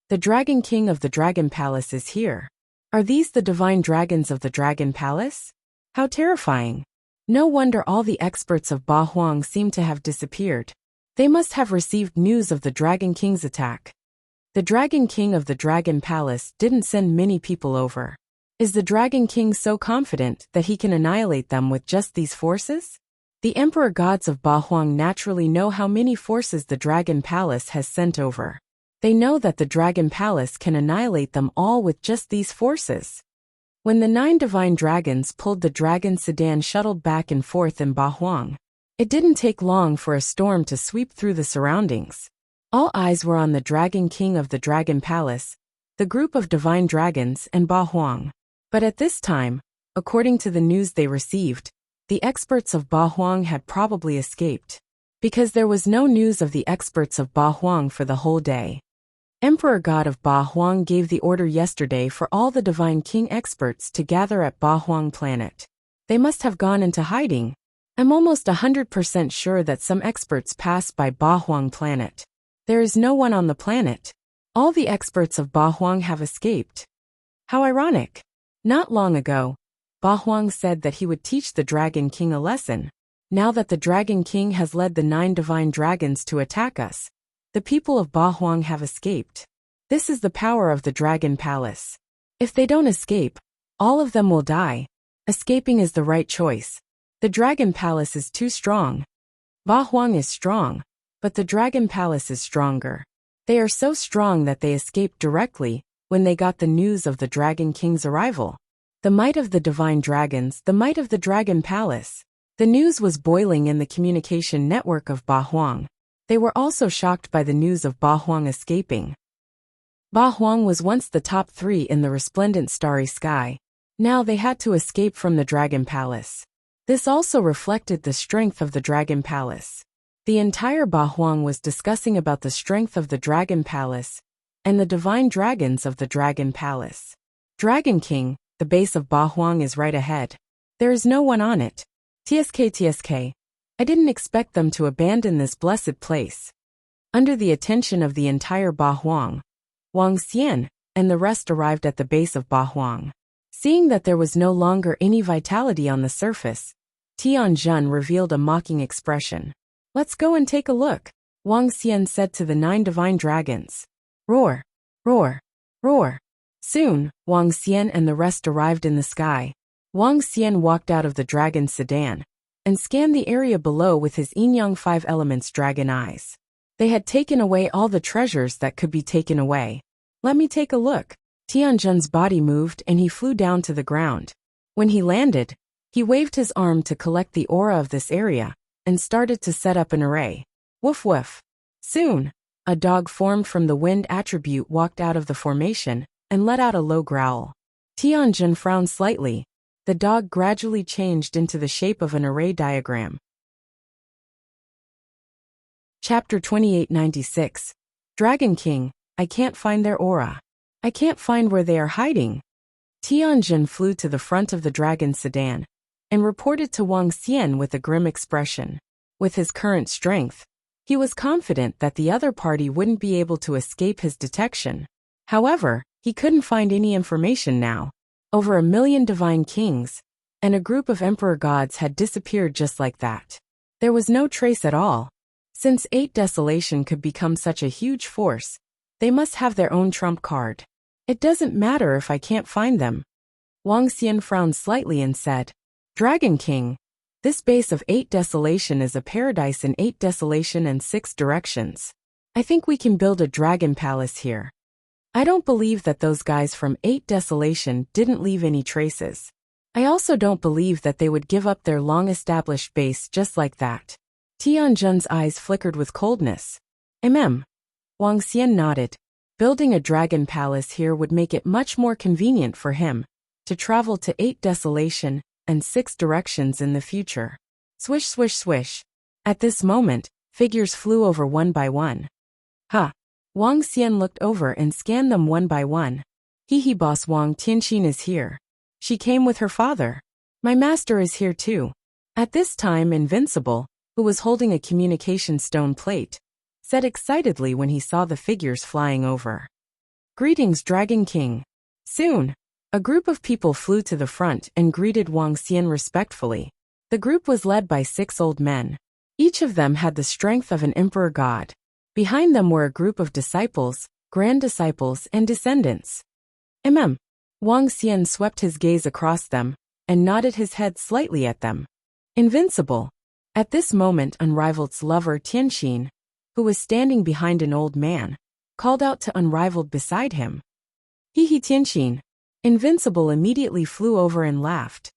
Speaker 1: The Dragon King of the Dragon Palace is here. Are these the divine dragons of the Dragon Palace? How terrifying. No wonder all the experts of Ba Huang seem to have disappeared. They must have received news of the Dragon King's attack. The Dragon King of the Dragon Palace didn't send many people over. Is the Dragon King so confident that he can annihilate them with just these forces? The Emperor Gods of Ba Huang naturally know how many forces the Dragon Palace has sent over. They know that the Dragon Palace can annihilate them all with just these forces. When the 9 divine dragons pulled the dragon sedan shuttled back and forth in Ba Huang, it didn't take long for a storm to sweep through the surroundings. All eyes were on the Dragon King of the Dragon Palace, the group of divine dragons, and Ba Huang. But at this time, according to the news they received, the experts of Ba Huang had probably escaped, because there was no news of the experts of Ba Huang for the whole day. Emperor God of Ba Huang gave the order yesterday for all the Divine King experts to gather at Ba Huang planet. They must have gone into hiding. I'm almost 100% sure that some experts passed by Ba Huang planet. There is no one on the planet. All the experts of Ba Huang have escaped. How ironic. Not long ago, Ba Huang said that he would teach the Dragon King a lesson. Now that the Dragon King has led the 9 divine dragons to attack us, the people of Ba Huang have escaped. This is the power of the Dragon Palace. If they don't escape, all of them will die. Escaping is the right choice. The Dragon Palace is too strong. Ba Huang is strong, but the Dragon Palace is stronger. They are so strong that they escaped directly when they got the news of the Dragon King's arrival. The might of the divine dragons, the might of the Dragon Palace. The news was boiling in the communication network of Ba Huang. They were also shocked by the news of Ba Huang escaping. Ba Huang was once the top 3 in the resplendent starry sky. Now they had to escape from the Dragon Palace. This also reflected the strength of the Dragon Palace. The entire Ba Huang was discussing about the strength of the Dragon Palace and the divine dragons of the Dragon Palace. Dragon King, the base of Ba Huang is right ahead. There is no one on it. TSK. I didn't expect them to abandon this blessed place. Under the attention of the entire Ba Huang, Wang Xian and the rest arrived at the base of Bahuang. Seeing that there was no longer any vitality on the surface, Tianjun revealed a mocking expression. "Let's go and take a look," Wang Xian said to the 9 divine dragons. Roar! Roar! Roar! Soon, Wang Xian and the rest arrived in the sky. Wang Xian walked out of the dragon sedan and scanned the area below with his yin-yang 5 elements dragon eyes. They had taken away all the treasures that could be taken away. "Let me take a look." Tianjun's body moved and he flew down to the ground. When he landed, he waved his arm to collect the aura of this area and started to set up an array. Woof woof. Soon, a dog formed from the wind attribute walked out of the formation and let out a low growl. Tianjun frowned slightly. The dog gradually changed into the shape of an array diagram. Chapter 2896. Dragon King, I can't find their aura. I can't find where they are hiding. Tianjun flew to the front of the dragon sedan and reported to Wang Xian with a grim expression. With his current strength, he was confident that the other party wouldn't be able to escape his detection. However, he couldn't find any information now. Over 1 million divine kings and a group of emperor gods had disappeared just like that. There was no trace at all. Since 8 Desolation could become such a huge force, they must have their own trump card. It doesn't matter if I can't find them. Wang Xian frowned slightly and said, Dragon King, this base of 8 Desolation is a paradise in 8 Desolation and 6 directions. I think we can build a dragon palace here. I don't believe that those guys from 8 Desolation didn't leave any traces. I also don't believe that they would give up their long-established base just like that. Tianjun's eyes flickered with coldness. Wang Xian nodded. Building a dragon palace here would make it much more convenient for him to travel to 8 Desolation and 6 directions in the future. Swish, swish, swish. At this moment, figures flew over one by one. Wang Xian looked over and scanned them one by one. Boss Wang Tianxin is here. She came with her father. My master is here too. At this time, Invincible, who was holding a communication stone plate, said excitedly when he saw the figures flying over. Greetings, Dragon King. Soon, a group of people flew to the front and greeted Wang Xian respectfully. The group was led by 6 old men. Each of them had the strength of an emperor god. Behind them were a group of disciples, grand disciples, and descendants. Wang Xian swept his gaze across them and nodded his head slightly at them. Invincible. At this moment, Unrivaled's lover Tianxin, who was standing behind an old man, called out to Unrivaled beside him. Tianxin. Invincible immediately flew over and laughed.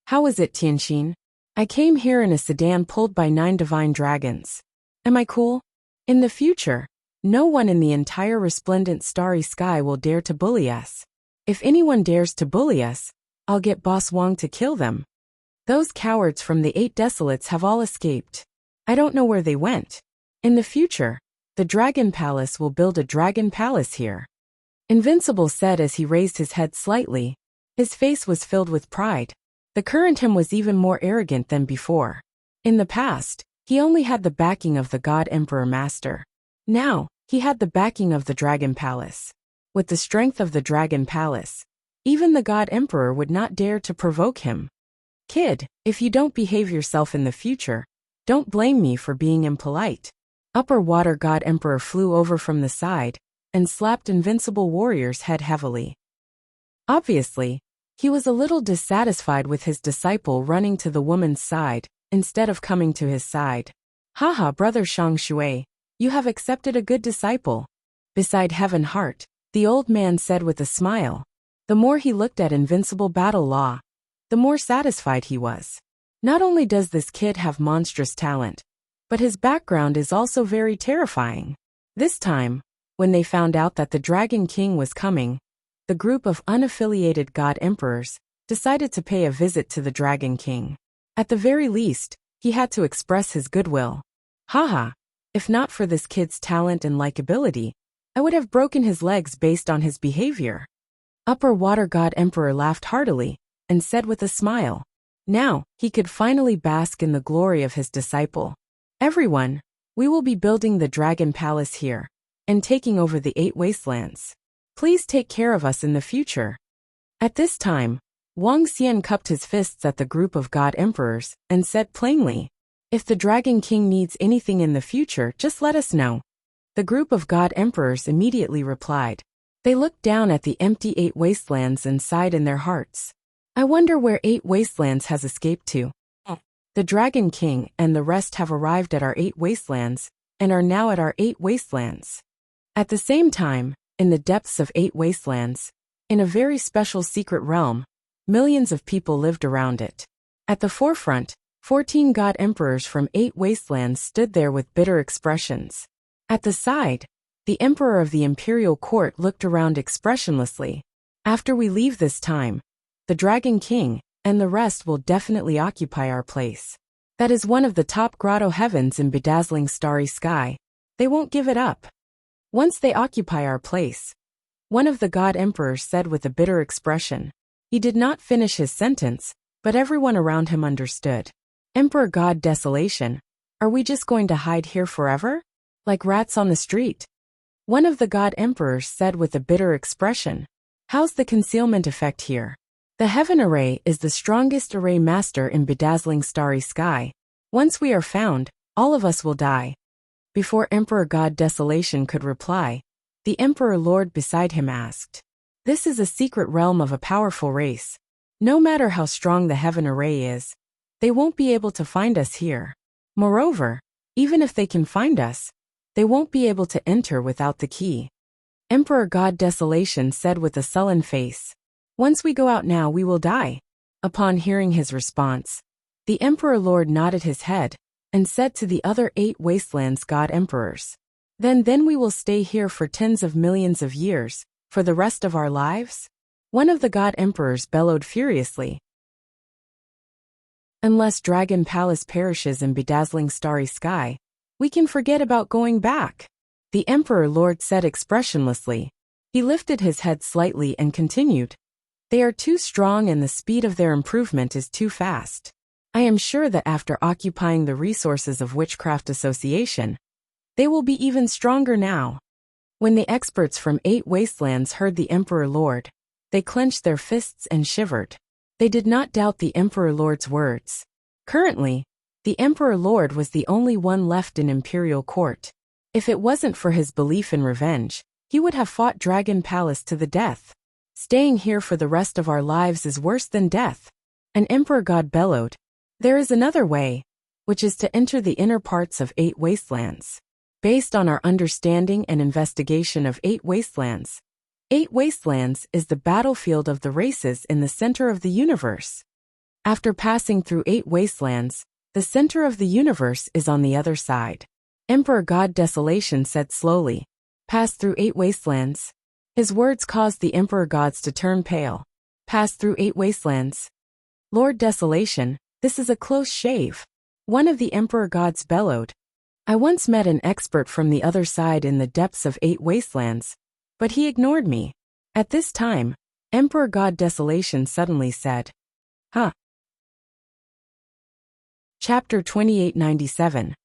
Speaker 1: How is it, Tianxin? I came here in a sedan pulled by 9 divine dragons. Am I cool? In the future, no one in the entire resplendent starry sky will dare to bully us. If anyone dares to bully us, I'll get Boss Wang to kill them. Those cowards from the 8 Desolates have all escaped. I don't know where they went. In the future, the Dragon Palace will build a Dragon Palace here. Invincible said as he raised his head slightly. His face was filled with pride. The current him was even more arrogant than before. In the past, he only had the backing of the God Emperor Master. Now, he had the backing of the Dragon Palace. With the strength of the Dragon Palace, even the God Emperor would not dare to provoke him. Kid, if you don't behave yourself in the future, don't blame me for being impolite. Upper Water God Emperor flew over from the side and slapped Invincible Warrior's head heavily. Obviously, he was a little dissatisfied with his disciple running to the woman's side instead of coming to his side. Haha, brother Shang Shui, you have accepted a good disciple. Beside Heaven Heart, the old man said with a smile. The more he looked at Invincible Battle Law, the more satisfied he was. Not only does this kid have monstrous talent, but his background is also very terrifying. This time, when they found out that the Dragon King was coming, the group of unaffiliated God Emperors decided to pay a visit to the Dragon King. At the very least, he had to express his goodwill. Haha, if not for this kid's talent and likability, I would have broken his legs based on his behavior. Upper Water God Emperor laughed heartily and said with a smile. Now, he could finally bask in the glory of his disciple. Everyone, we will be building the Dragon Palace here and taking over the 8 wastelands. Please take care of us in the future. At this time, Wang Xian cupped his fists at the group of god emperors and said plainly, "If the Dragon King needs anything in the future, just let us know." The group of god emperors immediately replied. They looked down at the empty 8 wastelands and sighed in their hearts. I wonder where 8 wastelands has escaped to. The Dragon King and the rest have arrived at our 8 wastelands and are now at our 8 wastelands. At the same time, in the depths of 8 wastelands, in a very special secret realm, millions of people lived around it. At the forefront, 14 god emperors from 8 wastelands stood there with bitter expressions. At the side, the emperor of the imperial court looked around expressionlessly. After we leave this time, the Dragon King and the rest will definitely occupy our place. That is one of the top grotto heavens in bedazzling starry sky. They won't give it up. Once they occupy our place, one of the god emperors said with a bitter expression. He did not finish his sentence, but everyone around him understood. Emperor God Desolation, are we just going to hide here forever? Like rats on the street? One of the god emperors said with a bitter expression. How's the concealment effect here? The heaven array is the strongest array master in bedazzling starry sky. Once we are found, all of us will die. Before Emperor God Desolation could reply, the Emperor Lord beside him asked. This is a secret realm of a powerful race. No matter how strong the heaven array is, they won't be able to find us here. Moreover, even if they can find us, they won't be able to enter without the key. Emperor God Desolation said with a sullen face. Once we go out now we will die. Upon hearing his response, the Emperor Lord nodded his head and said to the other 8 wastelands god emperors. Then we will stay here for tens of millions of years, for the rest of our lives? One of the god emperors bellowed furiously. Unless Dragon Palace perishes in bedazzling starry sky, we can forget about going back, the Emperor Lord said expressionlessly. He lifted his head slightly and continued. They are too strong and the speed of their improvement is too fast. I am sure that after occupying the resources of Witchcraft Association, they will be even stronger now. When the experts from 8 wastelands heard the Emperor Lord, they clenched their fists and shivered. They did not doubt the Emperor Lord's words. Currently, the Emperor Lord was the only one left in Imperial Court. If it wasn't for his belief in revenge, he would have fought Dragon Palace to the death. Staying here for the rest of our lives is worse than death. An Emperor God bellowed. There is another way, which is to enter the inner parts of 8 wastelands. Based on our understanding and investigation of 8 wastelands, 8 wastelands is the battlefield of the races in the center of the universe. After passing through 8 wastelands, the center of the universe is on the other side. Emperor God Desolation said slowly. Pass through 8 wastelands. His words caused the Emperor Gods to turn pale. Pass through 8 wastelands. Lord Desolation, this is a close shave. One of the Emperor Gods bellowed. I once met an expert from the other side in the depths of 8 wastelands, but he ignored me. At this time, Emperor God Desolation suddenly said, Huh. Chapter 2897.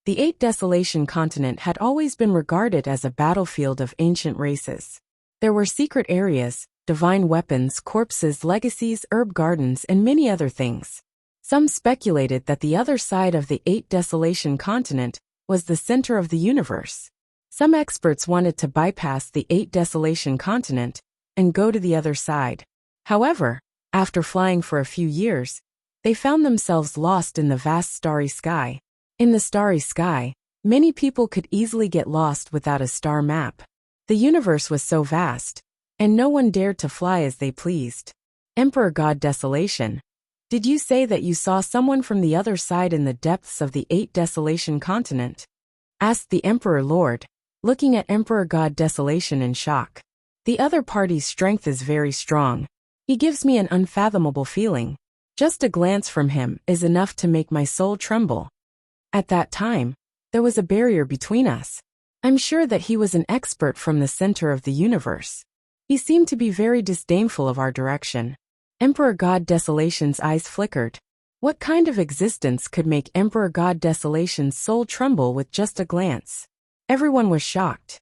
Speaker 1: The 8 Desolation continent had always been regarded as a battlefield of ancient races. There were secret areas, divine weapons, corpses, legacies, herb gardens, and many other things. Some speculated that the other side of the 8 Desolation continent was the center of the universe. Some experts wanted to bypass the 8 Desolation continent and go to the other side. However, after flying for a few years, they found themselves lost in the vast starry sky. In the starry sky, many people could easily get lost without a star map. The universe was so vast, and no one dared to fly as they pleased. Emperor God Desolation, did you say that you saw someone from the other side in the depths of the 8 Desolation continent? Asked the Emperor Lord, looking at Emperor God Desolation in shock. The other party's strength is very strong. He gives me an unfathomable feeling. Just a glance from him is enough to make my soul tremble. At that time, there was a barrier between us. I'm sure that he was an expert from the center of the universe. He seemed to be very disdainful of our direction. Emperor God Desolation's eyes flickered. What kind of existence could make Emperor God Desolation's soul tremble with just a glance? Everyone was shocked.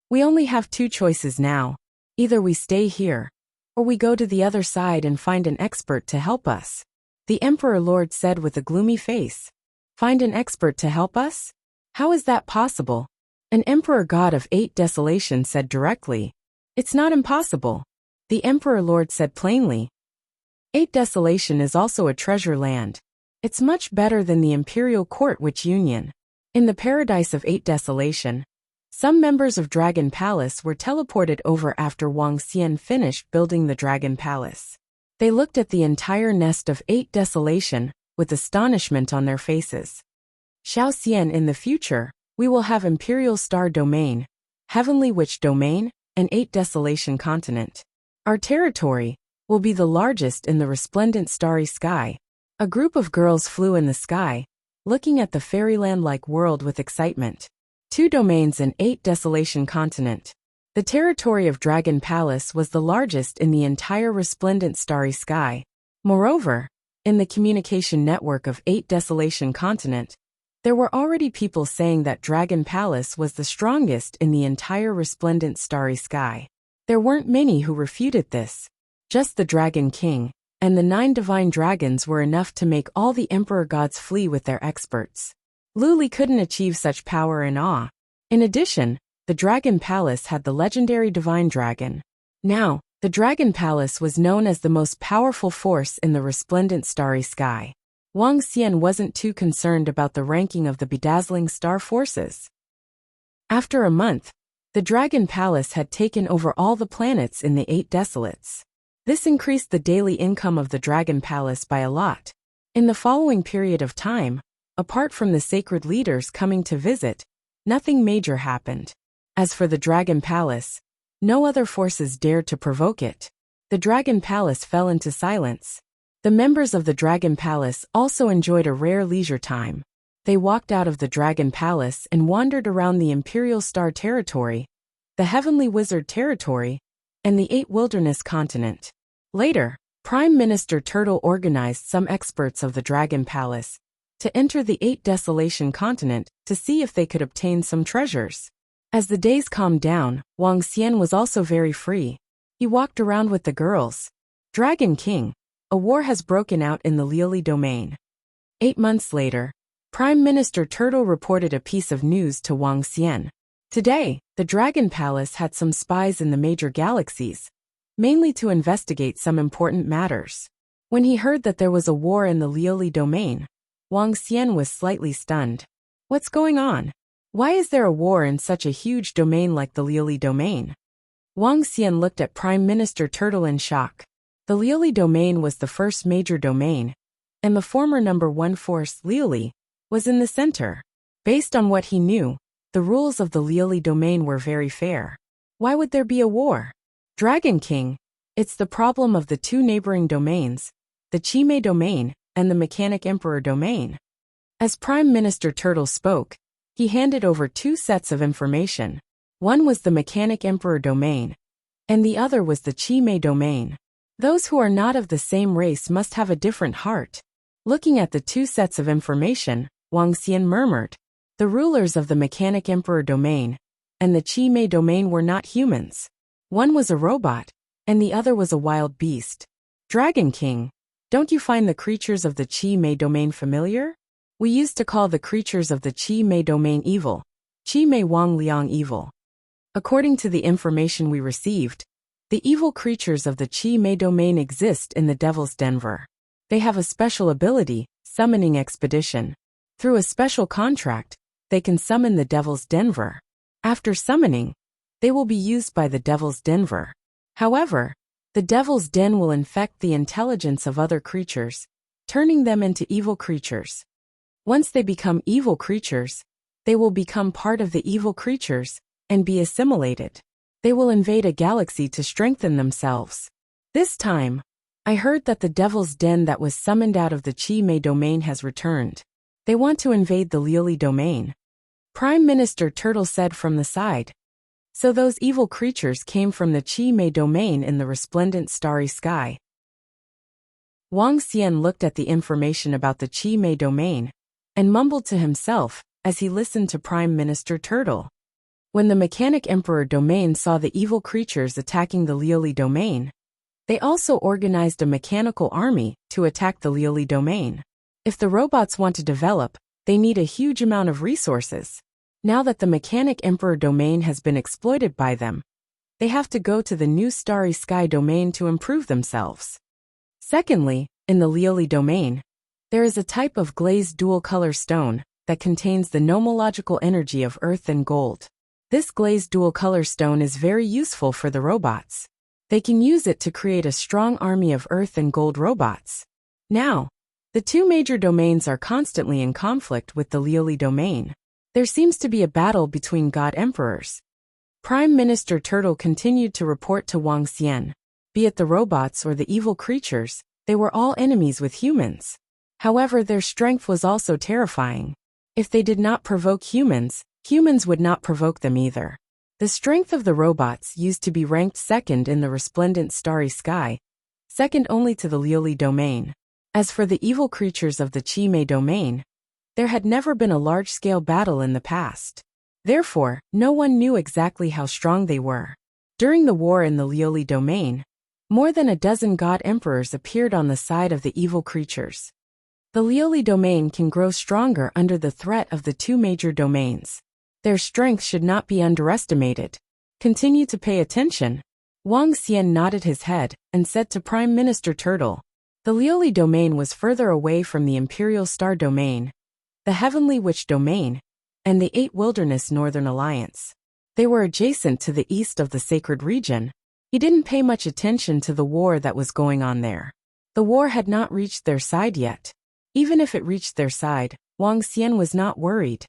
Speaker 1: We only have 2 choices now. Either we stay here, or we go to the other side and find an expert to help us. The Emperor Lord said with a gloomy face. Find an expert to help us? How is that possible? An Emperor God of 8 Desolation said directly. It's not impossible. The Emperor Lord said plainly. 8 Desolation is also a treasure land. It's much better than the Imperial Court Witch Union. In the paradise of 8 Desolation, some members of Dragon Palace were teleported over after Wuxia finished building the Dragon Palace. They looked at the entire nest of 8 Desolation with astonishment on their faces. Xiao Xian, in the future, we will have Imperial Star Domain, Heavenly Witch Domain, and 8 Desolation Continent. Our territory will be the largest in the resplendent starry sky. A group of girls flew in the sky, looking at the fairyland-like world with excitement. 2 domains and 8 Desolation Continent. The territory of Dragon Palace was the largest in the entire resplendent starry sky. Moreover, in the communication network of 8 Desolation Continent, there were already people saying that Dragon Palace was the strongest in the entire resplendent starry sky. There weren't many who refuted this. Just the Dragon King and the 9 divine dragons were enough to make all the Emperor gods flee with their experts. Luli couldn't achieve such power and awe. In addition, the Dragon Palace had the legendary divine dragon. Now, the Dragon Palace was known as the most powerful force in the resplendent starry sky. Wuxia wasn't too concerned about the ranking of the bedazzling star forces. After a month, the Dragon Palace had taken over all the planets in the 8 Desolates. This increased the daily income of the Dragon Palace by a lot. In the following period of time, apart from the sacred leaders coming to visit, nothing major happened. As for the Dragon Palace, no other forces dared to provoke it. The Dragon Palace fell into silence. The members of the Dragon Palace also enjoyed a rare leisure time. They walked out of the Dragon Palace and wandered around the Imperial Star Territory, the Heavenly Wizard Territory, and the 8 Wilderness Continent. Later, Prime Minister Turtle organized some experts of the Dragon Palace to enter the 8 Desolation Continent to see if they could obtain some treasures. As the days calmed down, Wuxia was also very free. He walked around with the girls. Dragon King, a war has broken out in the Liuli domain. 8 months later, Prime Minister Turtle reported a piece of news to Wuxia. Today, the Dragon Palace had some spies in the major galaxies, mainly to investigate some important matters. When he heard that there was a war in the Liuli domain, Wuxia was slightly stunned. What's going on? Why is there a war in such a huge domain like the Liuli domain? Wuxia looked at Prime Minister Turtle in shock. The Liuli domain was the first major domain, and the former number 1 force, Liuli, was in the center. Based on what he knew, the rules of the Liuli domain were very fair. Why would there be a war? Dragon King, it's the problem of the 2 neighboring domains, the Chime domain and the Mechanic Emperor domain. As Prime Minister Turtle spoke, he handed over 2 sets of information. One was the Mechanic Emperor domain, and the other was the Chime domain. Those who are not of the same race must have a different heart. Looking at the 2 sets of information, Wuxia murmured. The rulers of the Mechanic Emperor domain and the Chime domain were not humans. One was a robot, and the other was a wild beast. Dragon King, don't you find the creatures of the Chime domain familiar? We used to call the creatures of the Chime domain evil, Chime Wang Liang evil. According to the information we received, the evil creatures of the Chime domain exist in the Devil's Denver. They have a special ability, Summoning Expedition. Through a special contract, they can summon the Devil's Denver. After summoning, they will be used by the Devil's Denver. However, the Devil's Den will infect the intelligence of other creatures, turning them into evil creatures. Once they become evil creatures, they will become part of the evil creatures and be assimilated. They will invade a galaxy to strengthen themselves. This time, I heard that the Devil's Den that was summoned out of the Chime domain has returned. They want to invade the Liuli domain. Prime Minister Turtle said from the side. So those evil creatures came from the Chime domain in the resplendent starry sky. Wuxia looked at the information about the Chime domain and mumbled to himself as he listened to Prime Minister Turtle. When the Mechanic Emperor domain saw the evil creatures attacking the Lioli domain, they also organized a mechanical army to attack the Lioli domain. If the robots want to develop, they need a huge amount of resources. Now that the Mechanic Emperor domain has been exploited by them, they have to go to the new Starry Sky domain to improve themselves. Secondly, in the Lioli domain, there is a type of glazed dual-color stone that contains the nomological energy of earth and gold. This glazed dual-color stone is very useful for the robots. They can use it to create a strong army of earth and gold robots. Now, the two major domains are constantly in conflict with the Lioli domain. There seems to be a battle between god emperors. Prime Minister Turtle continued to report to Wang Xian. Be it the robots or the evil creatures, they were all enemies with humans. However, their strength was also terrifying. If they did not provoke humans, humans would not provoke them either. The strength of the robots used to be ranked second in the resplendent starry sky, second only to the Lioli domain. As for the evil creatures of the Chi Mei domain, there had never been a large-scale battle in the past. Therefore, no one knew exactly how strong they were. During the war in the Lioli domain, more than a dozen god emperors appeared on the side of the evil creatures. The Lioli domain can grow stronger under the threat of the two major domains. Their strength should not be underestimated. Continue to pay attention. Wang Xian nodded his head and said to Prime Minister Turtle. The Lioli domain was further away from the Imperial Star domain, the Heavenly Witch domain, and the Eight Wilderness Northern Alliance. They were adjacent to the east of the sacred region. He didn't pay much attention to the war that was going on there. The war had not reached their side yet. Even if it reached their side, Wang Xian was not worried.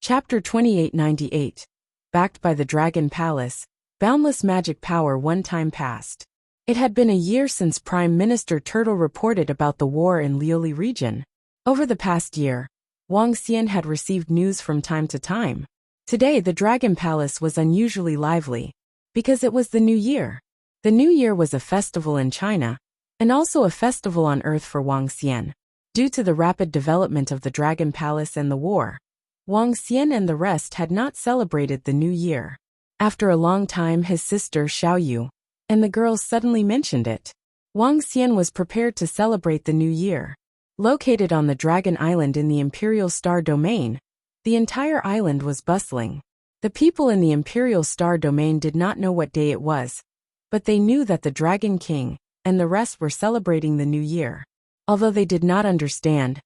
Speaker 1: Chapter 2898. Backed by the Dragon Palace, boundless magic power one time passed. It had been a year since Prime Minister Turtle reported about the war in Lioli region. Over the past year, Wang Xian had received news from time to time. Today the Dragon Palace was unusually lively, because it was the New Year. The New Year was a festival in China, and also a festival on Earth for Wang Xian. Due to the rapid development of the Dragon Palace and the war, Wang Xian and the rest had not celebrated the New Year. After a long time his sister Xiaoyu and the girls suddenly mentioned it. Wang Xian was prepared to celebrate the New Year. Located on the Dragon Island in the Imperial Star Domain, the entire island was bustling. The people in the Imperial Star Domain did not know what day it was, but they knew that the Dragon King and the rest were celebrating the New Year. Although they did not understand,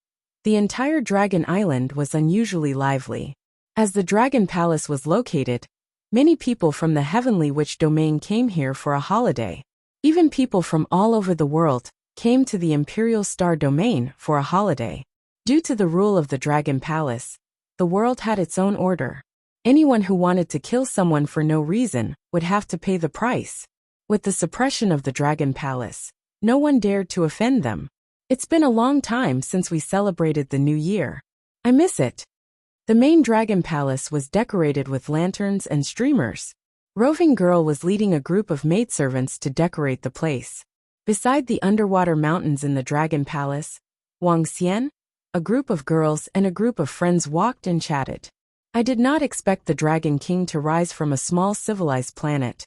Speaker 1: the entire Dragon Island was unusually lively. As the Dragon Palace was located, many people from the Heavenly Witch domain came here for a holiday. Even people from all over the world came to the Imperial Star domain for a holiday. Due to the rule of the Dragon Palace, the world had its own order. Anyone who wanted to kill someone for no reason would have to pay the price. With the suppression of the Dragon Palace, no one dared to offend them. It's been a long time since we celebrated the New Year. I miss it. The main Dragon Palace was decorated with lanterns and streamers. Roving Girl was leading a group of maidservants to decorate the place. Beside the underwater mountains in the Dragon Palace, Wang Xian, a group of girls and a group of friends walked and chatted. I did not expect the Dragon King to rise from a small civilized planet.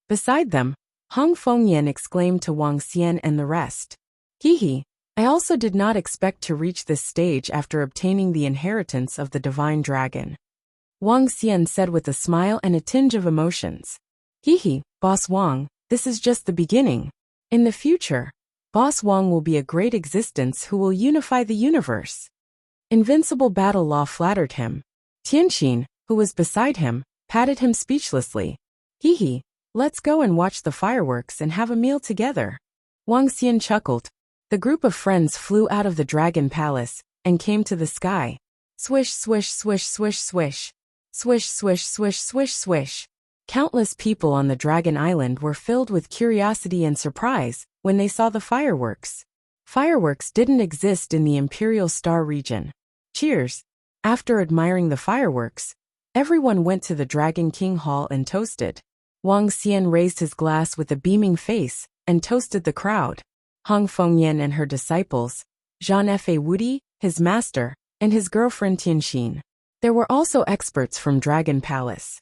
Speaker 1: Beside them, Hong Fengyan exclaimed to Wang Xian and the rest. Hehe. I also did not expect to reach this stage after obtaining the inheritance of the divine dragon. Wang Xian said with a smile and a tinge of emotions. Hehe, Boss Wang, this is just the beginning. In the future, Boss Wang will be a great existence who will unify the universe. Invincible Battle Law flattered him. Tianxin, who was beside him, patted him speechlessly. Hehe, let's go and watch the fireworks and have a meal together. Wang Xian chuckled. The group of friends flew out of the Dragon Palace and came to the sky. Swish, swish, swish, swish, swish. Swish, swish, swish, swish, swish. Countless people on the Dragon Island were filled with curiosity and surprise when they saw the fireworks. Fireworks didn't exist in the Imperial Star region. Cheers. After admiring the fireworks, everyone went to the Dragon King Hall and toasted. Wang Xian raised his glass with a beaming face and toasted the crowd. Hong Fengyan and her disciples, Jean F. Wudi, his master, and his girlfriend Tianxin, There were also experts from Dragon Palace.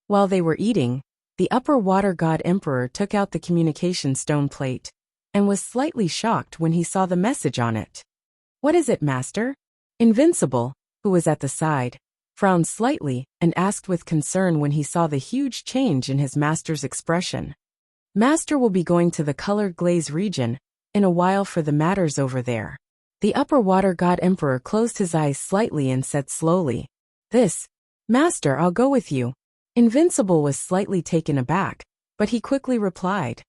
Speaker 1: While they were eating, the upper water god emperor took out the communication stone plate and was slightly shocked when he saw the message on it. "What is it, master?" Invincible, who was at the side, frowned slightly and asked with concern when he saw the huge change in his master's expression. "Master will be going to the colored glaze region in a while for the matters over there." The upper water god emperor closed his eyes slightly and said slowly, "Master, I'll go with you." Invincible was slightly taken aback, but he quickly replied,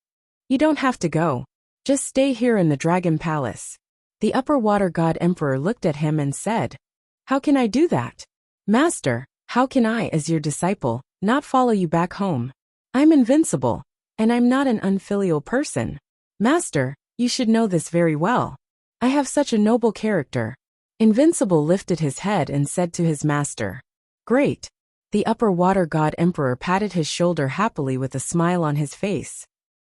Speaker 1: "You don't have to go. Just stay here in the Dragon Palace." The upper water god emperor looked at him and said, "How can I do that? Master, how can I, as your disciple, not follow you back home? I'm invincible, and I'm not an unfilial person. Master, you should know this very well. I have such a noble character." Invincible lifted his head and said to his master, "Great." The upper water god emperor patted his shoulder happily with a smile on his face.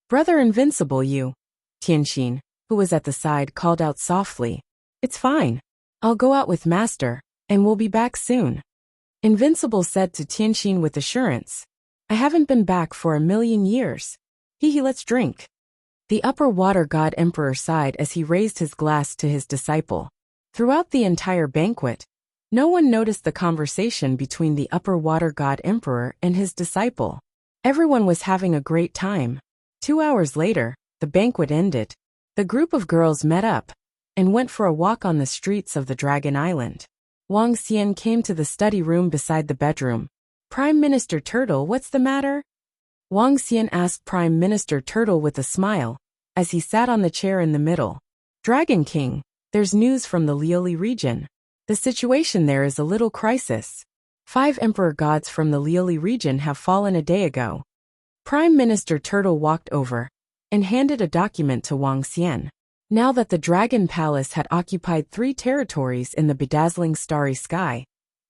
Speaker 1: "Brother Invincible, you." Tianxin, who was at the side, called out softly, "It's fine. I'll go out with master, and we'll be back soon." Invincible said to Tianxin with assurance, "I haven't been back for 1,000,000 years. Let's drink." The upper water god emperor sighed as he raised his glass to his disciple. Throughout the entire banquet, no one noticed the conversation between the upper water god emperor and his disciple. Everyone was having a great time. 2 hours later, the banquet ended. The group of girls met up and went for a walk on the streets of the Dragon Island. Wang Xian came to the study room beside the bedroom. "Prime Minister Turtle, what's the matter?" Wang Xian asked Prime Minister Turtle with a smile, as he sat on the chair in the middle. "Dragon King, there's news from the Lioli region. The situation there is a little crisis. 5 emperor gods from the Lioli region have fallen a day ago." Prime Minister Turtle walked over and handed a document to Wang Xian. Now that the Dragon Palace had occupied 3 territories in the bedazzling starry sky,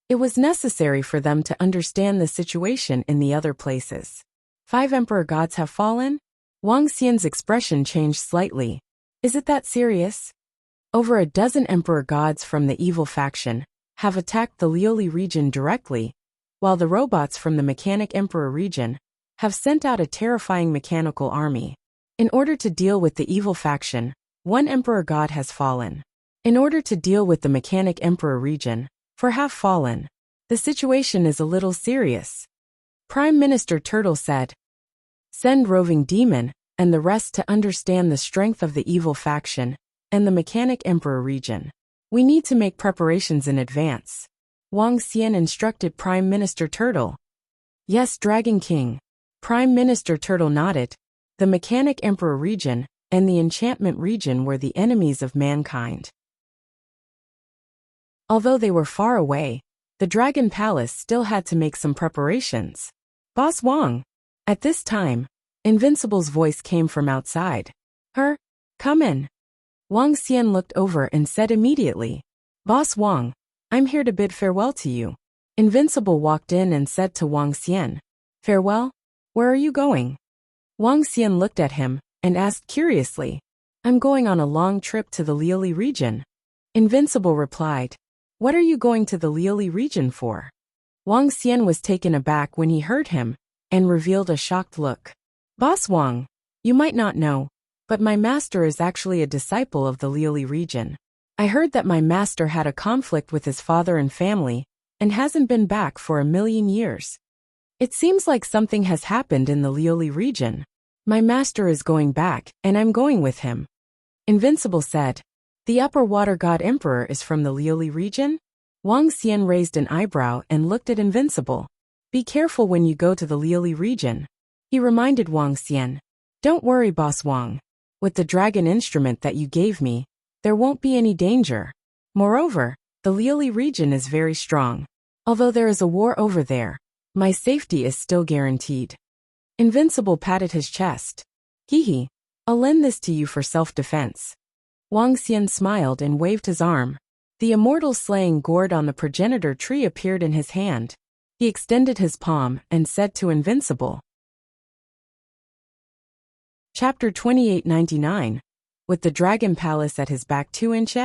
Speaker 1: it was necessary for them to understand the situation in the other places. 5 emperor gods have fallen? Wang Xian's expression changed slightly. "Is it that serious?" Over a dozen emperor gods from the evil faction have attacked the Lioli region directly, while the robots from the Mechanic Emperor region have sent out a terrifying mechanical army. In order to deal with the evil faction, 1 emperor god has fallen. In order to deal with the Mechanic Emperor region, 4 have fallen. The situation is a little serious. Prime Minister Turtle said, "Send Roving Demon and the rest to understand the strength of the evil faction and the Mechanic Emperor region. We need to make preparations in advance." Wang Xian instructed Prime Minister Turtle. "Yes, Dragon King." Prime Minister Turtle nodded. The Mechanic Emperor region and the Enchantment region were the enemies of mankind. Although they were far away, the Dragon Palace still had to make some preparations. "Boss Wang." At this time, Invincible's voice came from outside. Come in." Wang Xian looked over and said immediately, "Boss Wang, I'm here to bid farewell to you." Invincible walked in and said to Wang Xian, "Farewell? Where are you going?" Wang Xian looked at him and asked curiously, "I'm going on a long trip to the Lioli region." Invincible replied, "What are you going to the Lioli region for?" Wang Xian was taken aback when he heard him and revealed a shocked look. "Boss Wang, you might not know, but my master is actually a disciple of the Lioli region. I heard that my master had a conflict with his father and family and hasn't been back for 1,000,000 years. It seems like something has happened in the Lioli region. My master is going back, and I'm going with him." Invincible said, "The upper water god emperor is from the Lioli region?" Wang Xian raised an eyebrow and looked at Invincible. "Be careful when you go to the Lioli region," he reminded Wang Xian. "Don't worry, Boss Wang. With the dragon instrument that you gave me, there won't be any danger. Moreover, the Lioli region is very strong. Although there is a war over there, my safety is still guaranteed." Invincible patted his chest. "Hehe, I'll lend this to you for self-defense." Wang Xian smiled and waved his arm. The immortal slaying gourd on the progenitor tree appeared in his hand. He extended his palm and said to Invincible. Chapter 2899. With the Dragon Palace at his back 2 inch?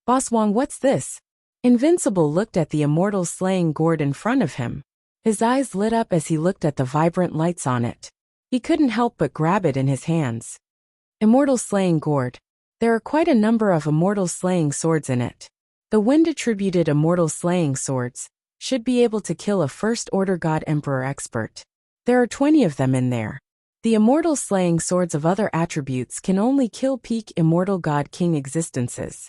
Speaker 1: "Boss Wang, what's this?" Invincible looked at the immortal slaying gourd in front of him. His eyes lit up as he looked at the vibrant lights on it. He couldn't help but grab it in his hands. Immortal slaying gourd. There are quite a number of immortal slaying swords in it. The wind-attributed immortal slaying swords should be able to kill a first-order god emperor expert. There are 20 of them in there. The immortal slaying swords of other attributes can only kill peak immortal god king existences.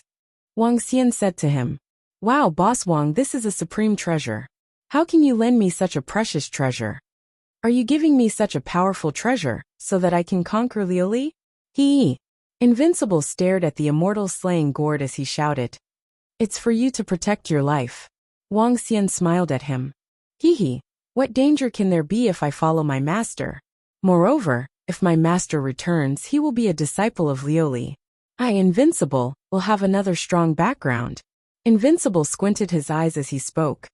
Speaker 1: Wang Xian said to him, "Wow, Boss Wang, this is a supreme treasure. How can you lend me such a precious treasure? Are you giving me such a powerful treasure so that I can conquer Liu Li?" Invincible stared at the immortal slaying gourd as he shouted, "It's for you to protect your life." Wang Xian smiled at him. What danger can there be if I follow my master? Moreover, if my master returns, he will be a disciple of Liu Li. Invincible, will have another strong background. Invincible squinted his eyes as he spoke.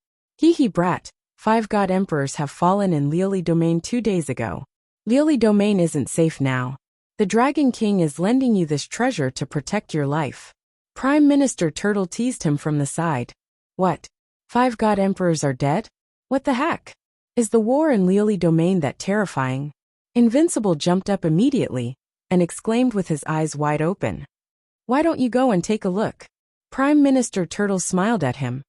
Speaker 1: Brat, 5 god emperors have fallen in Liu Li domain 2 days ago. Liu Li domain isn't safe now. The Dragon King is lending you this treasure to protect your life. Prime Minister Turtle teased him from the side. What? 5 god emperors are dead? What the heck? Is the war in Liu Li domain that terrifying? Invincible jumped up immediately and exclaimed with his eyes wide open. Why don't you go and take a look? Prime Minister Turtle smiled at him.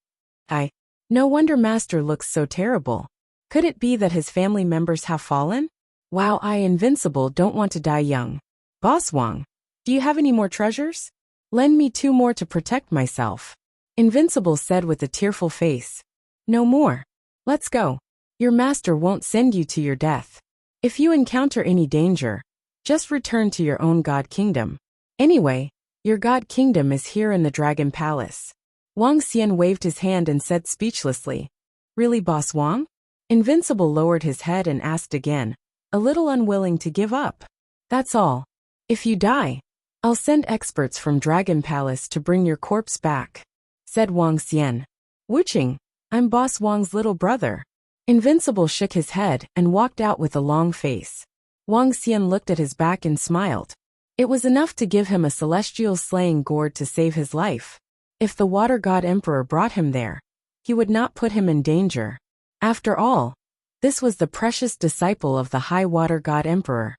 Speaker 1: No wonder Master looks so terrible. Could it be that his family members have fallen? Wow, Invincible don't want to die young. Boss Wang, do you have any more treasures? Lend me 2 more to protect myself. Invincible said with a tearful face. No more. Let's go. Your master won't send you to your death. If you encounter any danger, just return to your own god kingdom. Anyway, your god kingdom is here in the Dragon Palace. Wang Xian waved his hand and said speechlessly, Really, Boss Wang? Invincible lowered his head and asked again, a little unwilling to give up. That's all. If you die, I'll send experts from Dragon Palace to bring your corpse back, said Wang Xian. Wuxia, I'm Boss Wang's little brother. Invincible shook his head and walked out with a long face. Wang Xian looked at his back and smiled. It was enough to give him a celestial slaying gourd to save his life. If the Water God Emperor brought him there, he would not put him in danger. After all, this was the precious disciple of the High Water God Emperor.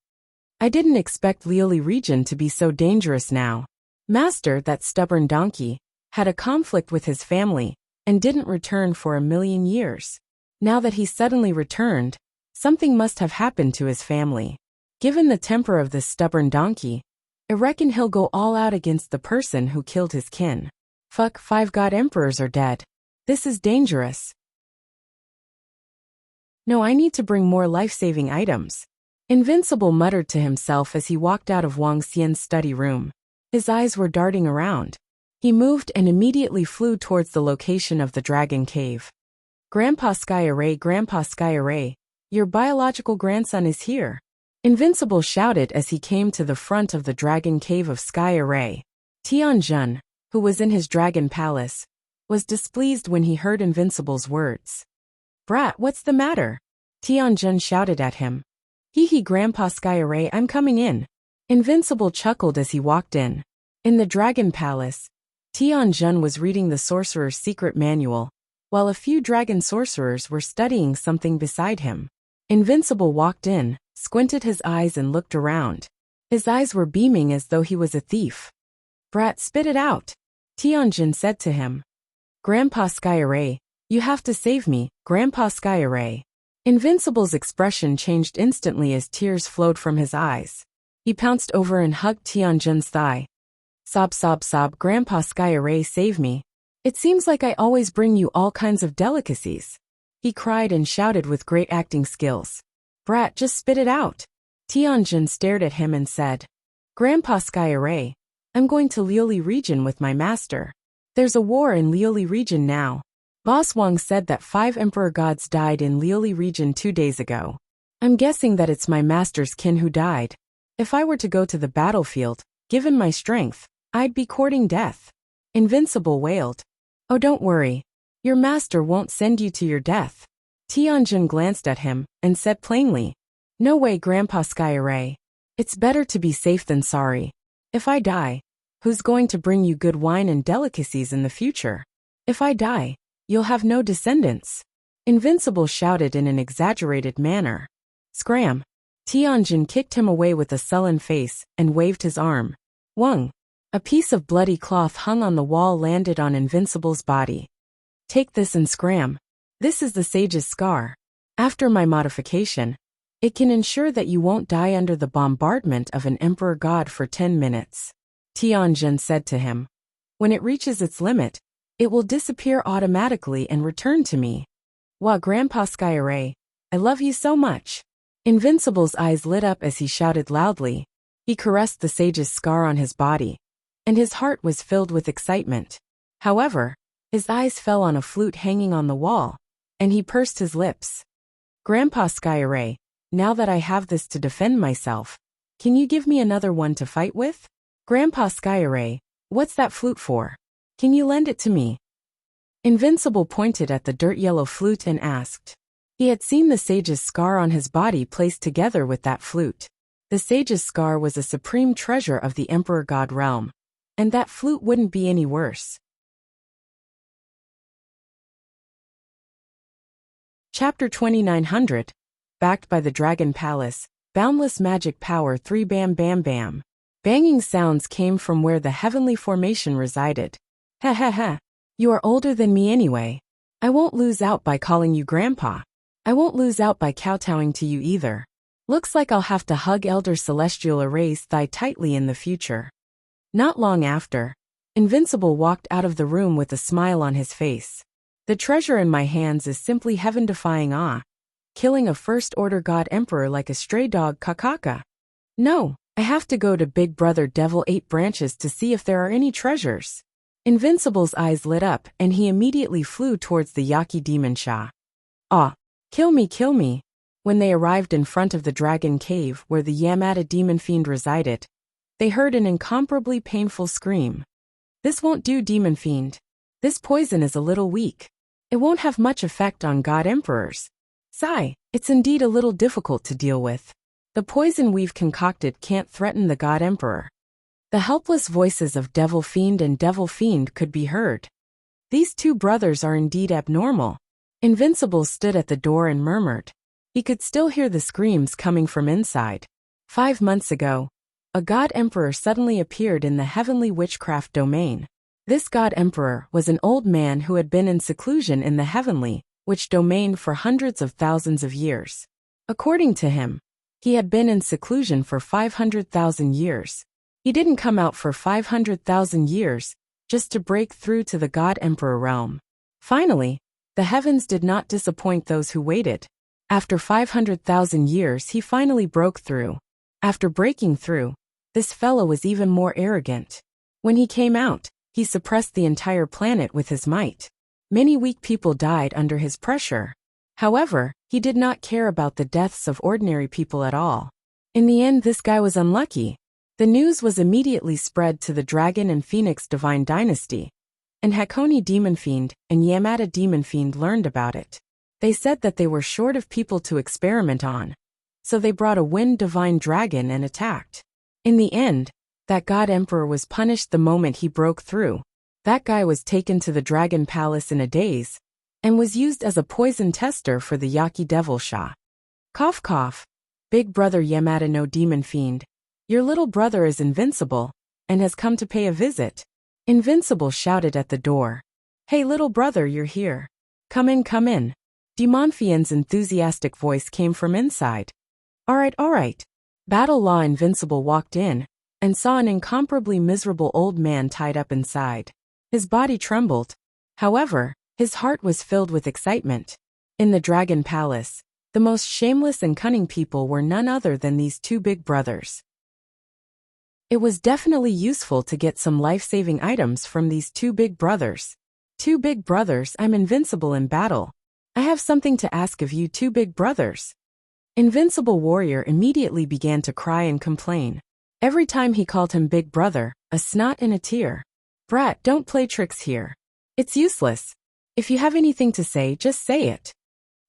Speaker 1: I didn't expect Liu Li region to be so dangerous now. Master, that stubborn donkey, had a conflict with his family and didn't return for 1,000,000 years. Now that he suddenly returned, something must have happened to his family. Given the temper of this stubborn donkey, I reckon he'll go all out against the person who killed his kin. Fuck, 5 god emperors are dead. This is dangerous. No, I need to bring more life-saving items. Invincible muttered to himself as he walked out of Wang Xian's study room. His eyes were darting around. He moved and immediately flew towards the location of the Dragon Cave. Grandpa Sky Array, your biological grandson is here. Invincible shouted as he came to the front of the Dragon Cave of Sky Array. Tianjun, who was in his Dragon Palace, was displeased when he heard Invincible's words. Brat, what's the matter? Tianjun shouted at him. Grandpa Sky Array, I'm coming in. Invincible chuckled as he walked in. In the Dragon Palace, Tianjun was reading the Sorcerer's Secret Manual, while a few dragon sorcerers were studying something beside him. Invincible walked in, squinted his eyes and looked around. His eyes were beaming as though he was a thief. Brat, spit it out, Tianjun said to him. Grandpa Sky Array, you have to save me, Grandpa Sky Array. Invincible's expression changed instantly as tears flowed from his eyes. He pounced over and hugged Tianjun's thigh. Sob, sob, sob, Grandpa Sky Array, save me. It seems like I always bring you all kinds of delicacies. He cried and shouted with great acting skills. Brat, just spit it out. Tianjun stared at him and said, Grandpa Sky Array, I'm going to Liu Li region with my master. There's a war in Liu Li region now. Boss Wang said that 5 emperor gods died in Liu Li region 2 days ago. I'm guessing that it's my master's kin who died. If I were to go to the battlefield, given my strength, I'd be courting death. Invincible wailed. Oh, don't worry. Your master won't send you to your death. Tianjun glanced at him and said plainly, No way, Grandpa Sky Array. It's better to be safe than sorry. If I die, who's going to bring you good wine and delicacies in the future? If I die, you'll have no descendants. Invincible shouted in an exaggerated manner. Scram! Tianjin kicked him away with a sullen face and waved his arm. Wung! A piece of bloody cloth hung on the wall landed on Invincible's body. Take this and scram. This is the sage's scar. After my modification, it can ensure that you won't die under the bombardment of an emperor god for 10 minutes. Tianjin said to him. When it reaches its limit, it will disappear automatically and return to me. Wow, Grandpa Skyray, I love you so much. Invincible's eyes lit up as he shouted loudly. He caressed the sage's scar on his body, and his heart was filled with excitement. However, his eyes fell on a flute hanging on the wall, and he pursed his lips. Grandpa Skyray, now that I have this to defend myself, can you give me another one to fight with? Grandpa Skyray, what's that flute for? Can you lend it to me? Invincible pointed at the dirt-yellow flute and asked. He had seen the sage's scar on his body placed together with that flute. The sage's scar was a supreme treasure of the Emperor God realm, and that flute wouldn't be any worse. Chapter 2900. Backed by the Dragon Palace, Boundless Magic Power 3 Bam Bam Bam. Banging sounds came from where the heavenly formation resided. Ha ha ha. You are older than me anyway. I won't lose out by calling you Grandpa. I won't lose out by kowtowing to you either. Looks like I'll have to hug Elder Celestial Array's thigh tightly in the future. Not long after, Invincible walked out of the room with a smile on his face. The treasure in my hands is simply heaven-defying awe. Killing a first-order god emperor like a stray dog kakaka. No, I have to go to Big Brother Devil 8 Branches to see if there are any treasures. Invincible's eyes lit up and he immediately flew towards the Yaki demon Sha. Ah, kill me, kill me. When they arrived in front of the dragon cave where the Yamada demon fiend resided, they heard an incomparably painful scream. This won't do, demon fiend. This poison is a little weak. It won't have much effect on god emperors. Sigh, it's indeed a little difficult to deal with. The poison we've concocted can't threaten the god emperor. The helpless voices of Devil Fiend and Devil Fiend could be heard. These two brothers are indeed abnormal. Invincible stood at the door and murmured. He could still hear the screams coming from inside. 5 months ago, a god emperor suddenly appeared in the heavenly witchcraft domain. This god emperor was an old man who had been in seclusion in the heavenly witch domain for hundreds of thousands of years. According to him, he had been in seclusion for 500,000 years. He didn't come out for 500,000 years, just to break through to the God Emperor realm. Finally, the heavens did not disappoint those who waited. After 500,000 years he finally broke through. After breaking through, this fellow was even more arrogant. When he came out, he suppressed the entire planet with his might. Many weak people died under his pressure. However, he did not care about the deaths of ordinary people at all. In the end, this guy was unlucky. The news was immediately spread to the Dragon and Phoenix Divine Dynasty, and Hakone Demon Fiend and Yamada Demon Fiend learned about it. They said that they were short of people to experiment on, so they brought a Wind Divine Dragon and attacked. In the end, that God Emperor was punished the moment he broke through. That guy was taken to the Dragon Palace in a daze, and was used as a poison tester for the Yaki Devil Sha. Cough cough. Big Brother Yamada no Demon Fiend. Your little brother is invincible, and has come to pay a visit. Invincible shouted at the door. Hey little brother, you're here. Come in, come in. Demonfien's enthusiastic voice came from inside. Alright. Battle Law Invincible walked in, and saw an incomparably miserable old man tied up inside. His body trembled. However, his heart was filled with excitement. In the Dragon Palace, the most shameless and cunning people were none other than these two big brothers. It was definitely useful to get some life-saving items from these two big brothers. Two big brothers, I'm invincible in battle. I have something to ask of you two big brothers. Invincible Warrior immediately began to cry and complain. Every time he called him big brother, a snot and a tear. Brat, don't play tricks here. It's useless. If you have anything to say, just say it.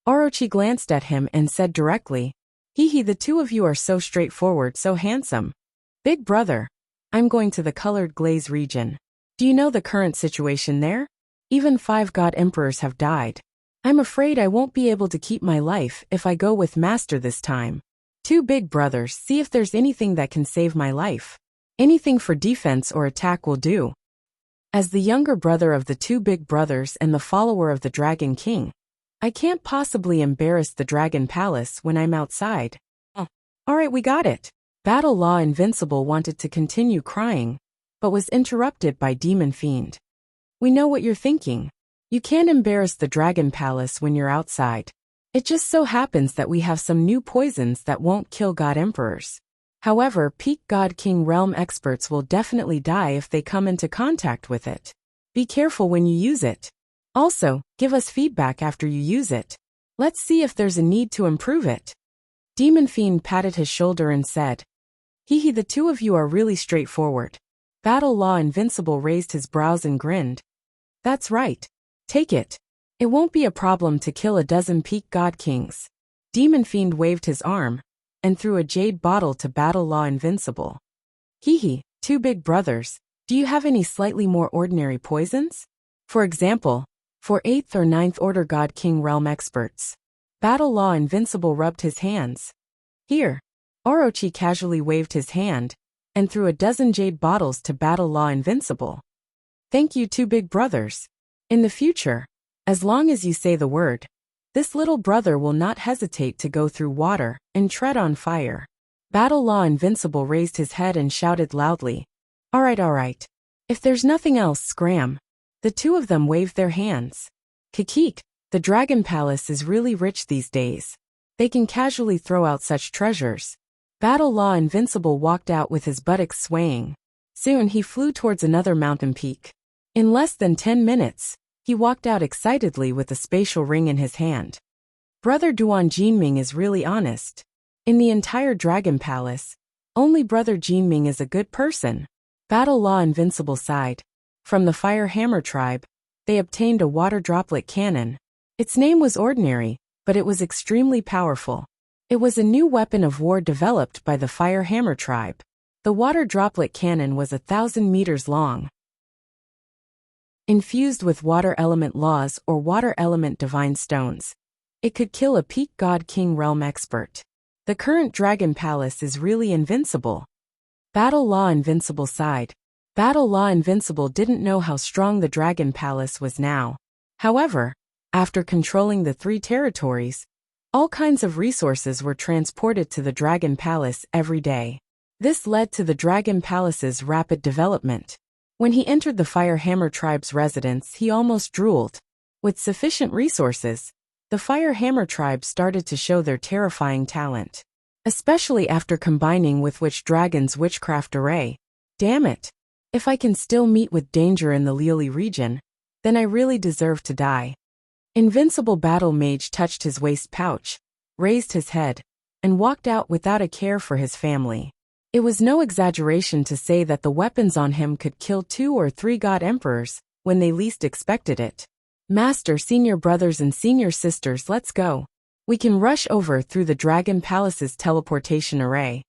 Speaker 1: Orochi glanced at him and said directly, Hee, the two of you are so straightforward, so handsome. Big brother, I'm going to the Colored Glaze region. Do you know the current situation there? Even 5 god emperors have died. I'm afraid I won't be able to keep my life if I go with Master this time. 2 big brothers, see if there's anything that can save my life. Anything for defense or attack will do. As the younger brother of the 2 big brothers and the follower of the Dragon King, I can't possibly embarrass the Dragon Palace when I'm outside. Alright, we got it. Battle Law Invincible wanted to continue crying, but was interrupted by Demon Fiend. We know what you're thinking. You can't embarrass the Dragon Palace when you're outside. It just so happens that we have some new poisons that won't kill God Emperors. However, Peak God King Realm experts will definitely die if they come into contact with it. Be careful when you use it. Also, give us feedback after you use it. Let's see if there's a need to improve it. Demon Fiend patted his shoulder and said, Hee, the 2 of you are really straightforward. Battle Law Invincible raised his brows and grinned. That's right. Take it. It won't be a problem to kill a dozen Peak God Kings. Demon Fiend waved his arm and threw a jade bottle to Battle Law Invincible. Hee, 2 big brothers, do you have any slightly more ordinary poisons? For example, for 8th or 9th Order God King Realm experts. Battle Law Invincible rubbed his hands. Here. Orochi casually waved his hand and threw a dozen jade bottles to Battle Law Invincible. Thank you, 2 big brothers. In the future, as long as you say the word, this little brother will not hesitate to go through water and tread on fire. Battle Law Invincible raised his head and shouted loudly. Alright. If there's nothing else, scram. The 2 of them waved their hands. Kikik, the Dragon Palace is really rich these days. They can casually throw out such treasures. Battle Law Invincible walked out with his buttocks swaying. Soon he flew towards another mountain peak. In less than 10 minutes, he walked out excitedly with a spatial ring in his hand. Brother Duan Jinming is really honest. In the entire Dragon Palace, only Brother Jinming is a good person. Battle Law Invincible sighed. From the Fire Hammer tribe, they obtained a water droplet cannon. Its name was ordinary, but it was extremely powerful. It was a new weapon of war developed by the Fire Hammer tribe. The water droplet cannon was 1,000 meters long. Infused with water element laws or water element divine stones, it could kill a Peak God King Realm expert. The current Dragon Palace is really invincible. Battle Law Invincible sighed. Battle Law Invincible didn't know how strong the Dragon Palace was now. However, after controlling the 3 territories, all kinds of resources were transported to the Dragon Palace every day. This led to the Dragon Palace's rapid development. When he entered the Fire Hammer tribe's residence, he almost drooled. With sufficient resources, the Fire Hammer tribe started to show their terrifying talent. Especially after combining with Witch Dragon's witchcraft array. Damn it! If I can still meet with danger in the Liuli region, then I really deserve to die. Invincible Battle Mage touched his waist pouch, raised his head, and walked out without a care for his family. It was no exaggeration to say that the weapons on him could kill 2 or 3 God Emperors when they least expected it. Master, senior brothers and senior sisters, let's go. We can rush over through the Dragon Palace's teleportation array.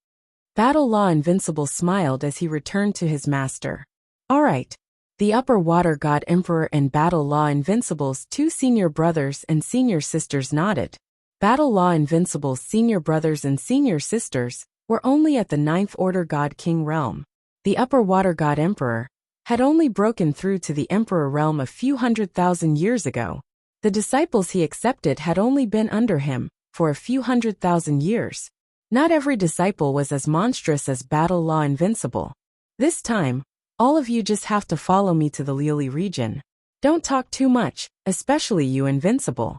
Speaker 1: Battle Law Invincible smiled as he returned to his master. Alright. The Upper Water God Emperor and Battle Law Invincible's 2 senior brothers and senior sisters nodded. Battle Law Invincible's senior brothers and senior sisters were only at the 9th Order God King realm. The Upper Water God Emperor had only broken through to the Emperor realm a few 100,000 years ago. The disciples he accepted had only been under him for a few 100,000 years. Not every disciple was as monstrous as Battle Law Invincible. This time, all of you just have to follow me to the Liuli region. Don't talk too much, especially you, Invincible.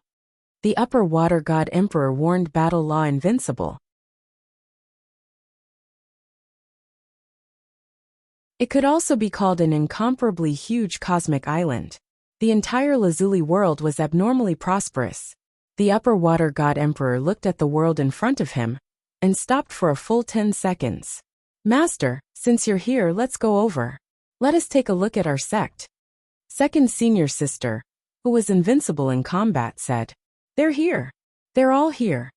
Speaker 1: The Upper Water God Emperor warned Battle Law Invincible. It could also be called an incomparably huge cosmic island. The entire Lazuli world was abnormally prosperous. The Upper Water God Emperor looked at the world in front of him and stopped for a full 10 seconds. Master, since you're here, let's go over. Let us take a look at our sect. Second senior sister, who was invincible in combat, said, They're here. They're all here.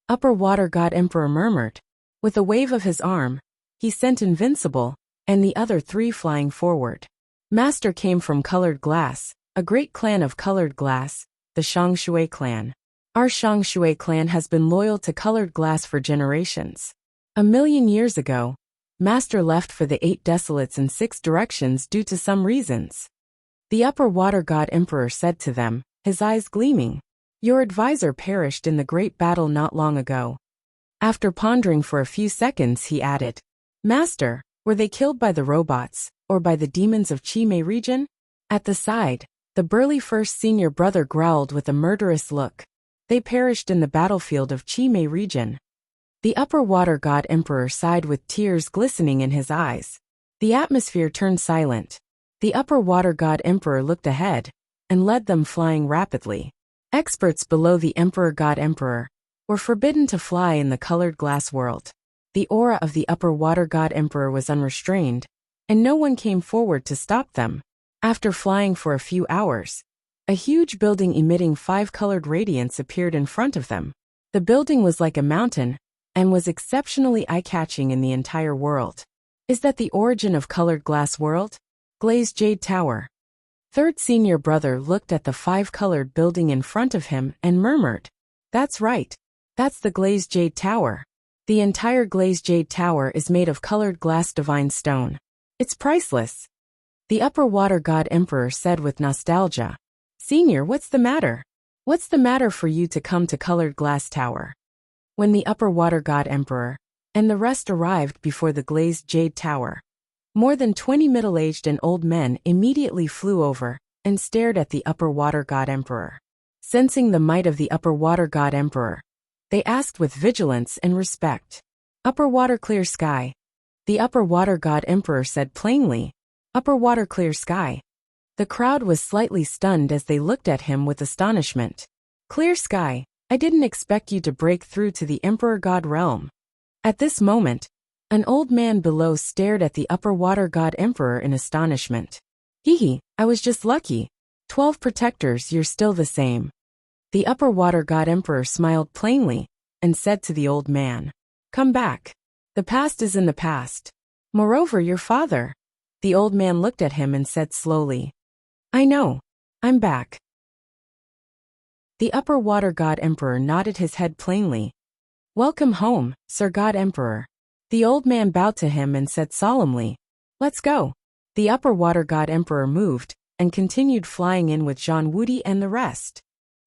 Speaker 1: Upper Water God Emperor murmured. With a wave of his arm, he sent Invincible and the other 3 flying forward. Master came from Colored Glass, a great clan of colored glass, the Shangshui clan. Our Shangshui clan has been loyal to colored glass for generations. 1,000,000 years ago, Master left for the 8 desolates in 6 directions due to some reasons. The upper water god emperor said to them, his eyes gleaming, "Your advisor perished in the great battle not long ago." After pondering for a few seconds, he added, "Master, were they killed by the robots, or by the demons of Chime region?" At the side, the burly first senior brother growled with a murderous look. "They perished in the battlefield of Chime region." The upper water god emperor sighed with tears glistening in his eyes. The atmosphere turned silent. The upper water god emperor looked ahead and led them flying rapidly. Experts below the emperor god emperor were forbidden to fly in the colored glass world. The aura of the upper water god emperor was unrestrained, and no one came forward to stop them. After flying for a few hours, a huge building emitting 5-colored radiance appeared in front of them. The building was like a mountain and was exceptionally eye-catching in the entire world. Is that the origin of colored glass world? Glazed Jade Tower. Third senior brother looked at the 5-colored building in front of him and murmured, "That's right. That's the Glazed Jade Tower. The entire Glazed Jade Tower is made of colored glass divine stone. It's priceless." The upper water god emperor said with nostalgia, "Senior, what's the matter? What's the matter for you to come to colored glass tower?" When the upper water god emperor and the rest arrived before the glazed jade tower, more than 20 middle-aged and old men immediately flew over and stared at the upper water god emperor. Sensing the might of the upper water god emperor, they asked with vigilance and respect, "Upper water clear sky." The upper water god emperor said plainly, "Upper water clear sky." The crowd was slightly stunned as they looked at him with astonishment. "Clear sky? I didn't expect you to break through to the emperor god realm." At this moment, an old man below stared at the upper water god emperor in astonishment. "Hee, I was just lucky. 12 protectors, you're still the same." The upper water god emperor smiled plainly and said to the old man, "Come back. The past is in the past. Moreover, your father." The old man looked at him and said slowly, "I know. I'm back." The upper water god emperor nodded his head plainly. "Welcome home, Sir God Emperor." The old man bowed to him and said solemnly, "Let's go." The upper water god emperor moved and continued flying in with Jean Woody and the rest.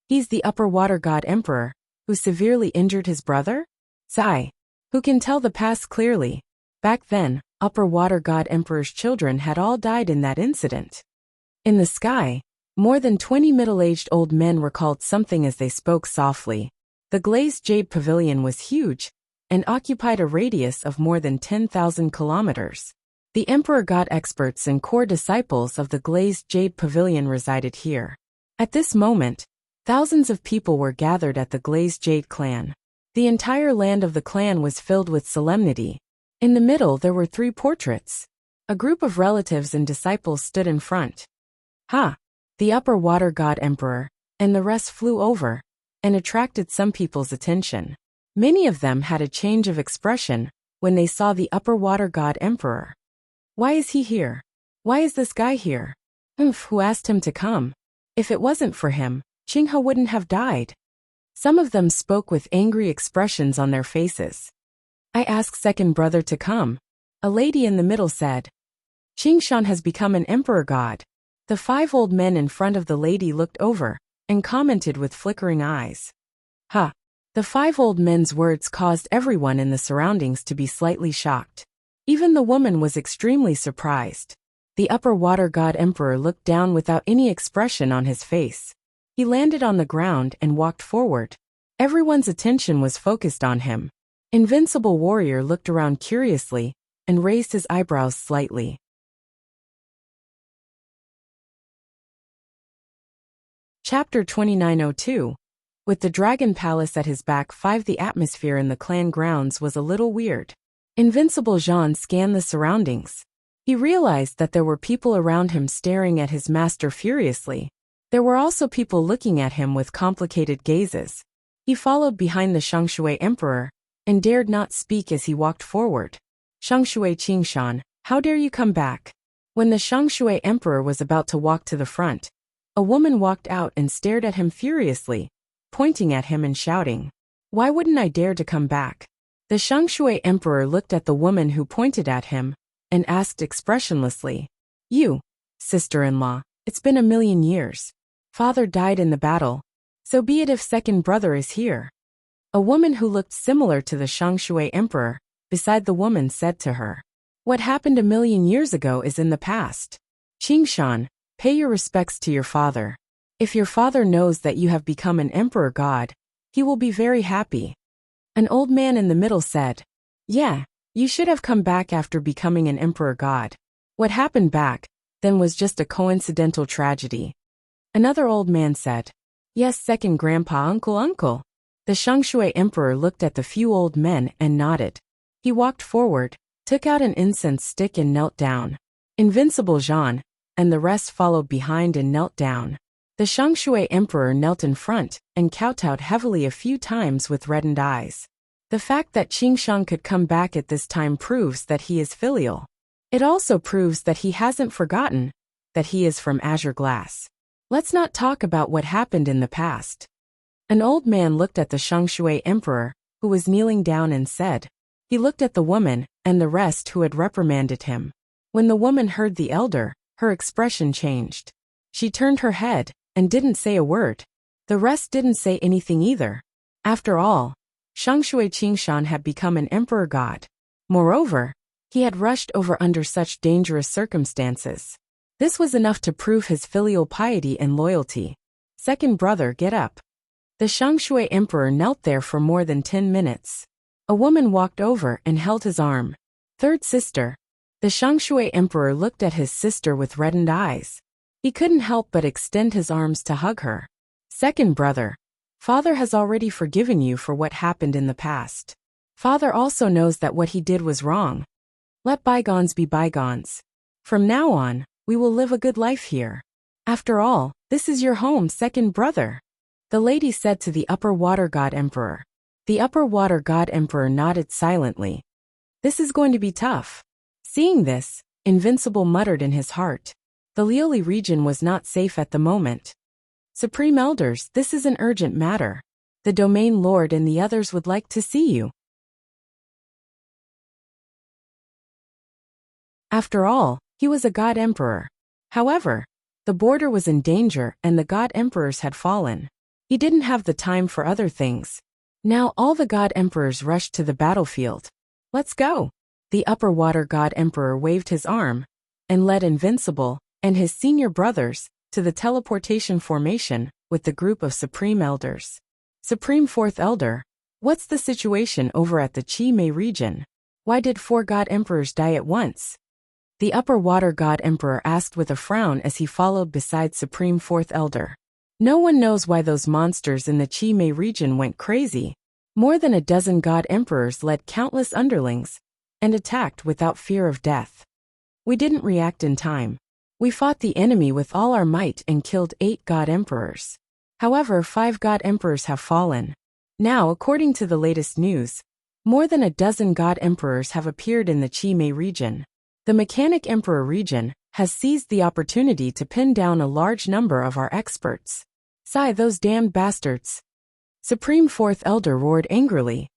Speaker 1: He's the upper water god emperor who severely injured his brother? Sigh. Who can tell the past clearly? Back then, upper water god emperor's children had all died in that incident. In the sky, more than 20 middle-aged old men recalled something as they spoke softly. The glazed jade pavilion was huge and occupied a radius of more than 10,000 kilometers. The emperor god experts and core disciples of the glazed jade pavilion resided here. At this moment, thousands of people were gathered at the glazed jade clan. The entire land of the clan was filled with solemnity. In the middle there were 3 portraits. A group of relatives and disciples stood in front. Ha! The upper water god emperor and the rest flew over and attracted some people's attention. Many of them had a change of expression when they saw the upper water god emperor. Why is he here? Why is this guy here? Who asked him to come? If it wasn't for him, Qinghe wouldn't have died. Some of them spoke with angry expressions on their faces. I asked second brother to come. A lady in the middle said, Qingshan has become an emperor god. The 5 old men in front of the lady looked over and commented with flickering eyes. Ha! The 5 old men's words caused everyone in the surroundings to be slightly shocked. Even the woman was extremely surprised. The upper water god emperor looked down without any expression on his face. He landed on the ground and walked forward. Everyone's attention was focused on him. Invincible warrior looked around curiously and raised his eyebrows slightly. Chapter 2902. With the Dragon Palace at his back 5, the atmosphere in the clan grounds was a little weird. Invincible Jean scanned the surroundings. He realized that there were people around him staring at his master furiously. There were also people looking at him with complicated gazes. He followed behind the Shangshui Emperor and dared not speak as he walked forward. Shangshui Qingshan, how dare you come back? When the Shangshui Emperor was about to walk to the front, A woman walked out and stared at him furiously, pointing at him and shouting, "Why wouldn't I dare to come back?" The Shangshui emperor looked at the woman who pointed at him and asked expressionlessly, "You, sister-in-law, it's been 1,000,000 years. Father died in the battle, so be it if second brother is here." A woman who looked similar to the Shangshui emperor beside the woman said to her, "What happened 1,000,000 years ago is in the past. Qingshan, pay your respects to your father. If your father knows that you have become an emperor god, he will be very happy." An old man in the middle said, "Yeah, you should have come back after becoming an emperor god. What happened back then was just a coincidental tragedy." Another old man said, "Yes, second grandpa, uncle." The Shangshui emperor looked at the few old men and nodded. He walked forward, took out an incense stick and knelt down. Invincible Zhan and the rest followed behind and knelt down. The Shangshui emperor knelt in front and kowtowed heavily a few times with reddened eyes. The fact that Qingshan could come back at this time proves that he is filial. It also proves that he hasn't forgotten that he is from Azure Glass. Let's not talk about what happened in the past. An old man looked at the Shangshui emperor, who was kneeling down and said. He looked at the woman and the rest who had reprimanded him. When the woman heard the elder, her expression changed. She turned her head and didn't say a word. The rest didn't say anything either. After all, Shangshui Qingshan had become an emperor god. Moreover, he had rushed over under such dangerous circumstances. This was enough to prove his filial piety and loyalty. Second brother, get up. The Shangshui emperor knelt there for more than 10 minutes. A woman walked over and held his arm. Third sister. The Shangshui emperor looked at his sister with reddened eyes. He couldn't help but extend his arms to hug her. Second brother. Father has already forgiven you for what happened in the past. Father also knows that what he did was wrong. Let bygones be bygones. From now on, we will live a good life here. After all, this is your home, second brother. The lady said to the upper water god emperor. The upper water god emperor nodded silently. This is going to be tough. Seeing this, Invincible muttered in his heart. The Lioli region was not safe at the moment. Supreme Elders, this is an urgent matter. The Domain Lord and the others would like to see you. After all, he was a god emperor. However, the border was in danger and the god emperors had fallen. He didn't have the time for other things. Now all the god emperors rushed to the battlefield. Let's go. The upper water god emperor waved his arm and led Invincible and his senior brothers to the teleportation formation with the group of Supreme Elders. Supreme Fourth Elder, what's the situation over at the Chi Mei region? Why did 4 god emperors die at once? The upper water god emperor asked with a frown as he followed beside Supreme Fourth Elder. No one knows why those monsters in the Chi Mei region went crazy. More than a dozen god emperors led countless underlings and attacked without fear of death. We didn't react in time. We fought the enemy with all our might and killed 8 god emperors. However, 5 god emperors have fallen. Now, according to the latest news, more than a dozen god emperors have appeared in the Chi Mei region. The Mechanic Emperor region has seized the opportunity to pin down a large number of our experts. Sigh, those damned bastards. Supreme Fourth Elder roared angrily.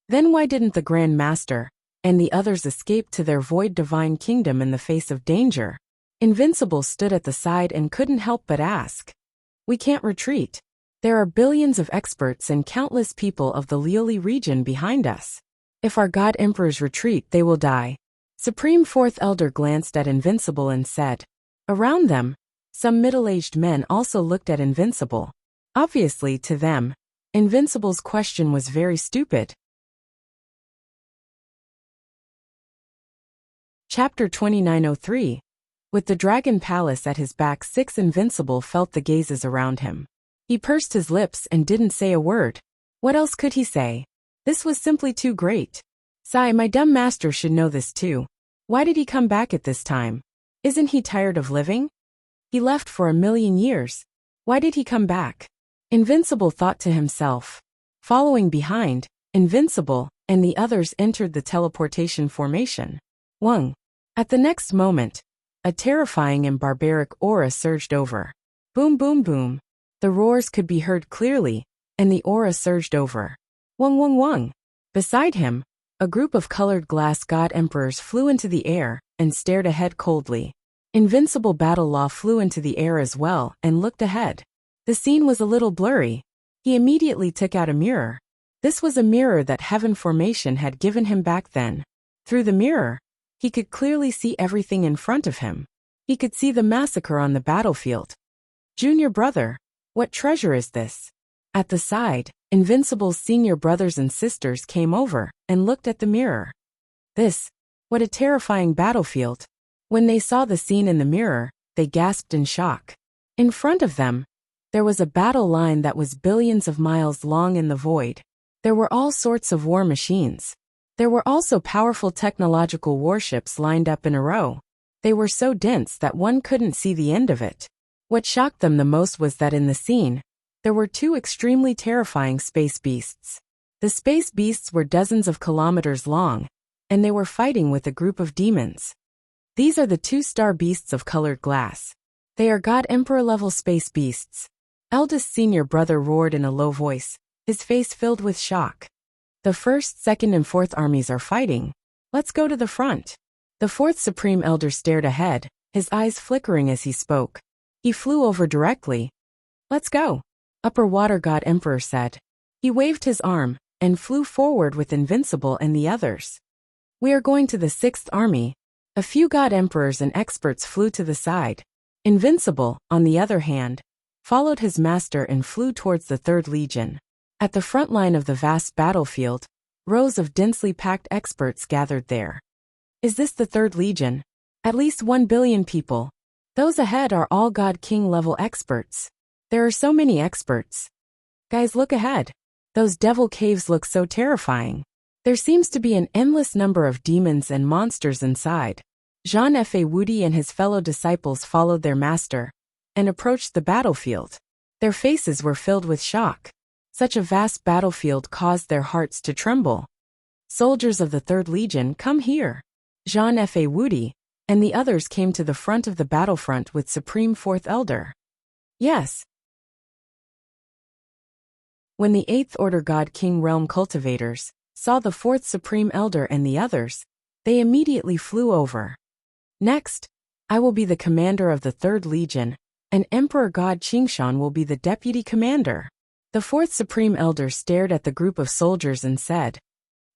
Speaker 1: Then why didn't the Grand Master and the others escape to their void divine kingdom in the face of danger? Invincible stood at the side and couldn't help but ask. We can't retreat. There are billions of experts and countless people of the Lioli region behind us. If our god emperors retreat, they will die. Supreme Fourth Elder glanced at Invincible and said. Around them, some middle-aged men also looked at Invincible. Obviously, to them, Invincible's question was very stupid. Chapter 2903. With the Dragon Palace at his back, Invincible felt the gazes around him. He pursed his lips and didn't say a word. What else could he say? This was simply too great. Sigh, my dumb master should know this too. Why did he come back at this time? Isn't he tired of living? He left for 1,000,000 years. Why did he come back? Invincible thought to himself. Following behind, Invincible and the others entered the teleportation formation. Wang. At the next moment, a terrifying and barbaric aura surged over. Boom, boom, boom. The roars could be heard clearly, and the aura surged over. Wung, wung, wung. Beside him, a group of colored glass god emperors flew into the air and stared ahead coldly. Invincible Battle Law flew into the air as well and looked ahead. The scene was a little blurry. He immediately took out a mirror. This was a mirror that Heaven Formation had given him back then. Through the mirror, he could clearly see everything in front of him. He could see the massacre on the battlefield. Junior brother, what treasure is this? At the side, Invincible's senior brothers and sisters came over and looked at the mirror. What a terrifying battlefield. When they saw the scene in the mirror, they gasped in shock. In front of them, there was a battle line that was billions of miles long in the void. There were all sorts of war machines. There were also powerful technological warships lined up in a row. They were so dense that one couldn't see the end of it. What shocked them the most was that in the scene, there were two extremely terrifying space beasts. The space beasts were dozens of kilometers long, and they were fighting with a group of demons. These are the two star beasts of colored glass. They are God Emperor level space beasts. Eldest senior brother roared in a low voice, his face filled with shock. The first, second, and fourth armies are fighting. Let's go to the front. The fourth supreme elder stared ahead, his eyes flickering as he spoke. He flew over directly. Let's go, Upper Water God Emperor said. He waved his arm and flew forward with Invincible and the others. We are going to the sixth army. A few god emperors and experts flew to the side. Invincible, on the other hand, followed his master and flew towards the third legion. At the front line of the vast battlefield, rows of densely packed experts gathered there. Is this the third legion? At least 1 billion people. Those ahead are all God King level experts. There are so many experts. Guys, look ahead. Those devil caves look so terrifying. There seems to be an endless number of demons and monsters inside. Jean-F.A. Woody and his fellow disciples followed their master and approached the battlefield. Their faces were filled with shock. Such a vast battlefield caused their hearts to tremble. Soldiers of the Third Legion, come here. Jean-F.A. Woody and the others came to the front of the battlefront with Supreme Fourth Elder. Yes. When the Eighth Order God King Realm cultivators saw the Fourth Supreme Elder and the others, they immediately flew over. Next, I will be the commander of the Third Legion, and Emperor God Qingshan will be the deputy commander. The Fourth Supreme Elder stared at the group of soldiers and said,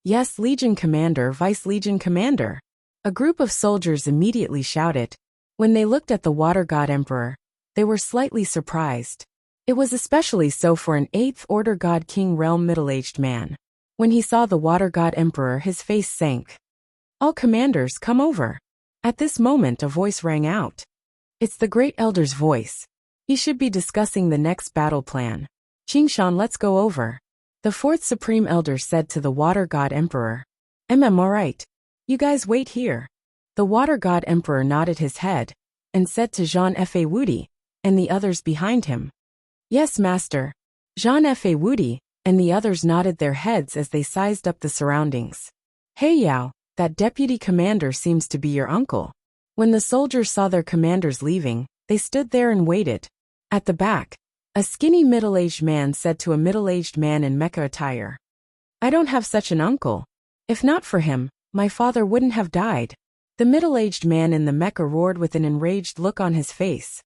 Speaker 1: Yes, Legion Commander, Vice Legion Commander. A group of soldiers immediately shouted. When they looked at the Water God Emperor, they were slightly surprised. It was especially so for an Eighth Order God King Realm middle-aged man. When he saw the Water God Emperor, his face sank. All commanders, come over. At this moment a voice rang out. It's the Great Elder's voice. He should be discussing the next battle plan. Qingshan, let's go over. The Fourth Supreme Elder said to the Water God Emperor. Alright. You guys wait here. The Water God Emperor nodded his head and said to Jean-F.A. Woody and the others behind him. Yes, Master. Jean-F.A. Woody and the others nodded their heads as they sized up the surroundings. Hey Yao, that deputy commander seems to be your uncle. When the soldiers saw their commanders leaving, they stood there and waited. At the back, a skinny middle-aged man said to a middle-aged man in mecha attire. I don't have such an uncle. If not for him, my father wouldn't have died. The middle-aged man in the mecha roared with an enraged look on his face.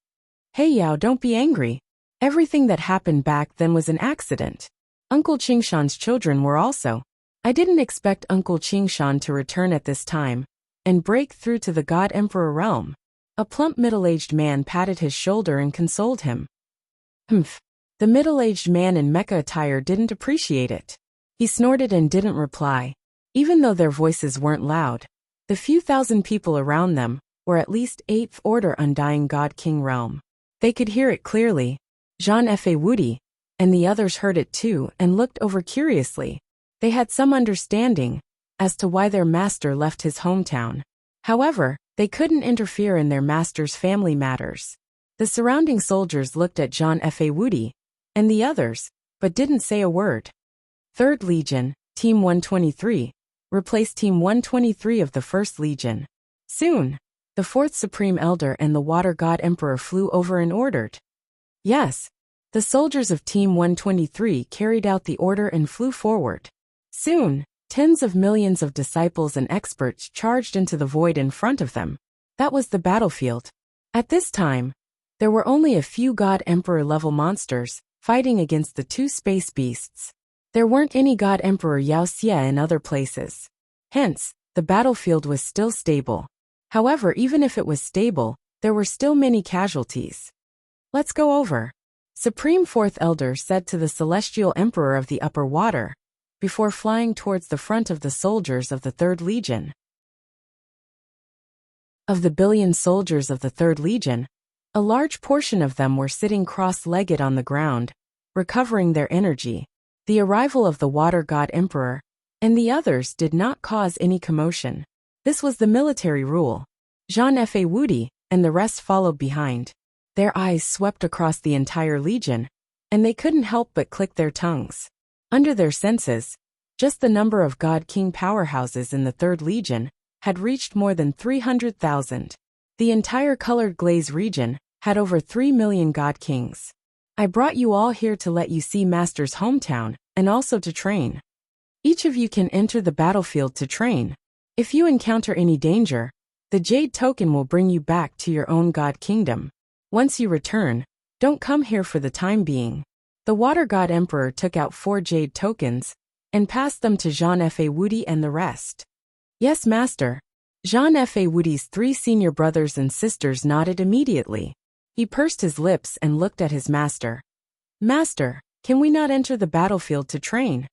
Speaker 1: Hey Yao, don't be angry. Everything that happened back then was an accident. Uncle Qingshan's children were also. I didn't expect Uncle Qingshan to return at this time and break through to the God Emperor realm. A plump middle-aged man patted his shoulder and consoled him. Humph. The middle-aged man in mecha attire didn't appreciate it. He snorted and didn't reply. Even though their voices weren't loud, the few thousand people around them were at least Eighth Order Undying God King realm. They could hear it clearly. Jean-F.A. Woody and the others heard it too and looked over curiously. They had some understanding as to why their master left his hometown. However, they couldn't interfere in their master's family matters. The surrounding soldiers looked at Jean-F.A. Woody and the others, but didn't say a word. Third Legion, Team 123, replaced Team 123 of the First Legion. Soon, the Fourth Supreme Elder and the Water God Emperor flew over and ordered. Yes, the soldiers of Team 123 carried out the order and flew forward. Soon, tens of millions of disciples and experts charged into the void in front of them. That was the battlefield. At this time, there were only a few God Emperor level monsters fighting against the two space beasts. There weren't any God Emperor Wuxia in other places. Hence, the battlefield was still stable. However, even if it was stable, there were still many casualties. Let's go over. Supreme Fourth Elder said to the Celestial Emperor of the Upper Water, before flying towards the front of the soldiers of the Third Legion. Of the billion soldiers of the Third Legion, a large portion of them were sitting cross-legged on the ground, recovering their energy. The arrival of the Water God Emperor and the others did not cause any commotion. This was the military rule. Jean F.A. Woody and the rest followed behind. Their eyes swept across the entire legion, and they couldn't help but click their tongues. Under their senses, just the number of God King powerhouses in the Third Legion had reached more than 300,000. The entire Colored Glaze region had over 3 million God Kings. I brought you all here to let you see Master's hometown and also to train. Each of you can enter the battlefield to train. If you encounter any danger, the Jade Token will bring you back to your own God Kingdom. Once you return, don't come here for the time being. The Water God Emperor took out 4 Jade Tokens and passed them to Jean F.A. Woody and the rest. Yes, Master. Jean F.A. Woody's 3 senior brothers and sisters nodded immediately. He pursed his lips and looked at his master. Master, can we not enter the battlefield to train?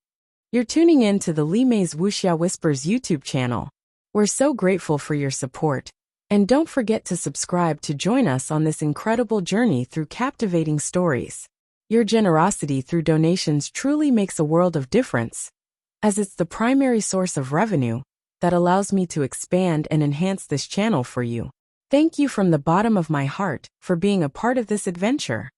Speaker 1: You're tuning in to the Li Mei's Wuxia Whispers YouTube channel. We're so grateful for your support. And don't forget to subscribe to join us on this incredible journey through captivating stories. Your generosity through donations truly makes a world of difference, as it's the primary source of revenue that allows me to expand and enhance this channel for you. Thank you from the bottom of my heart for being a part of this adventure.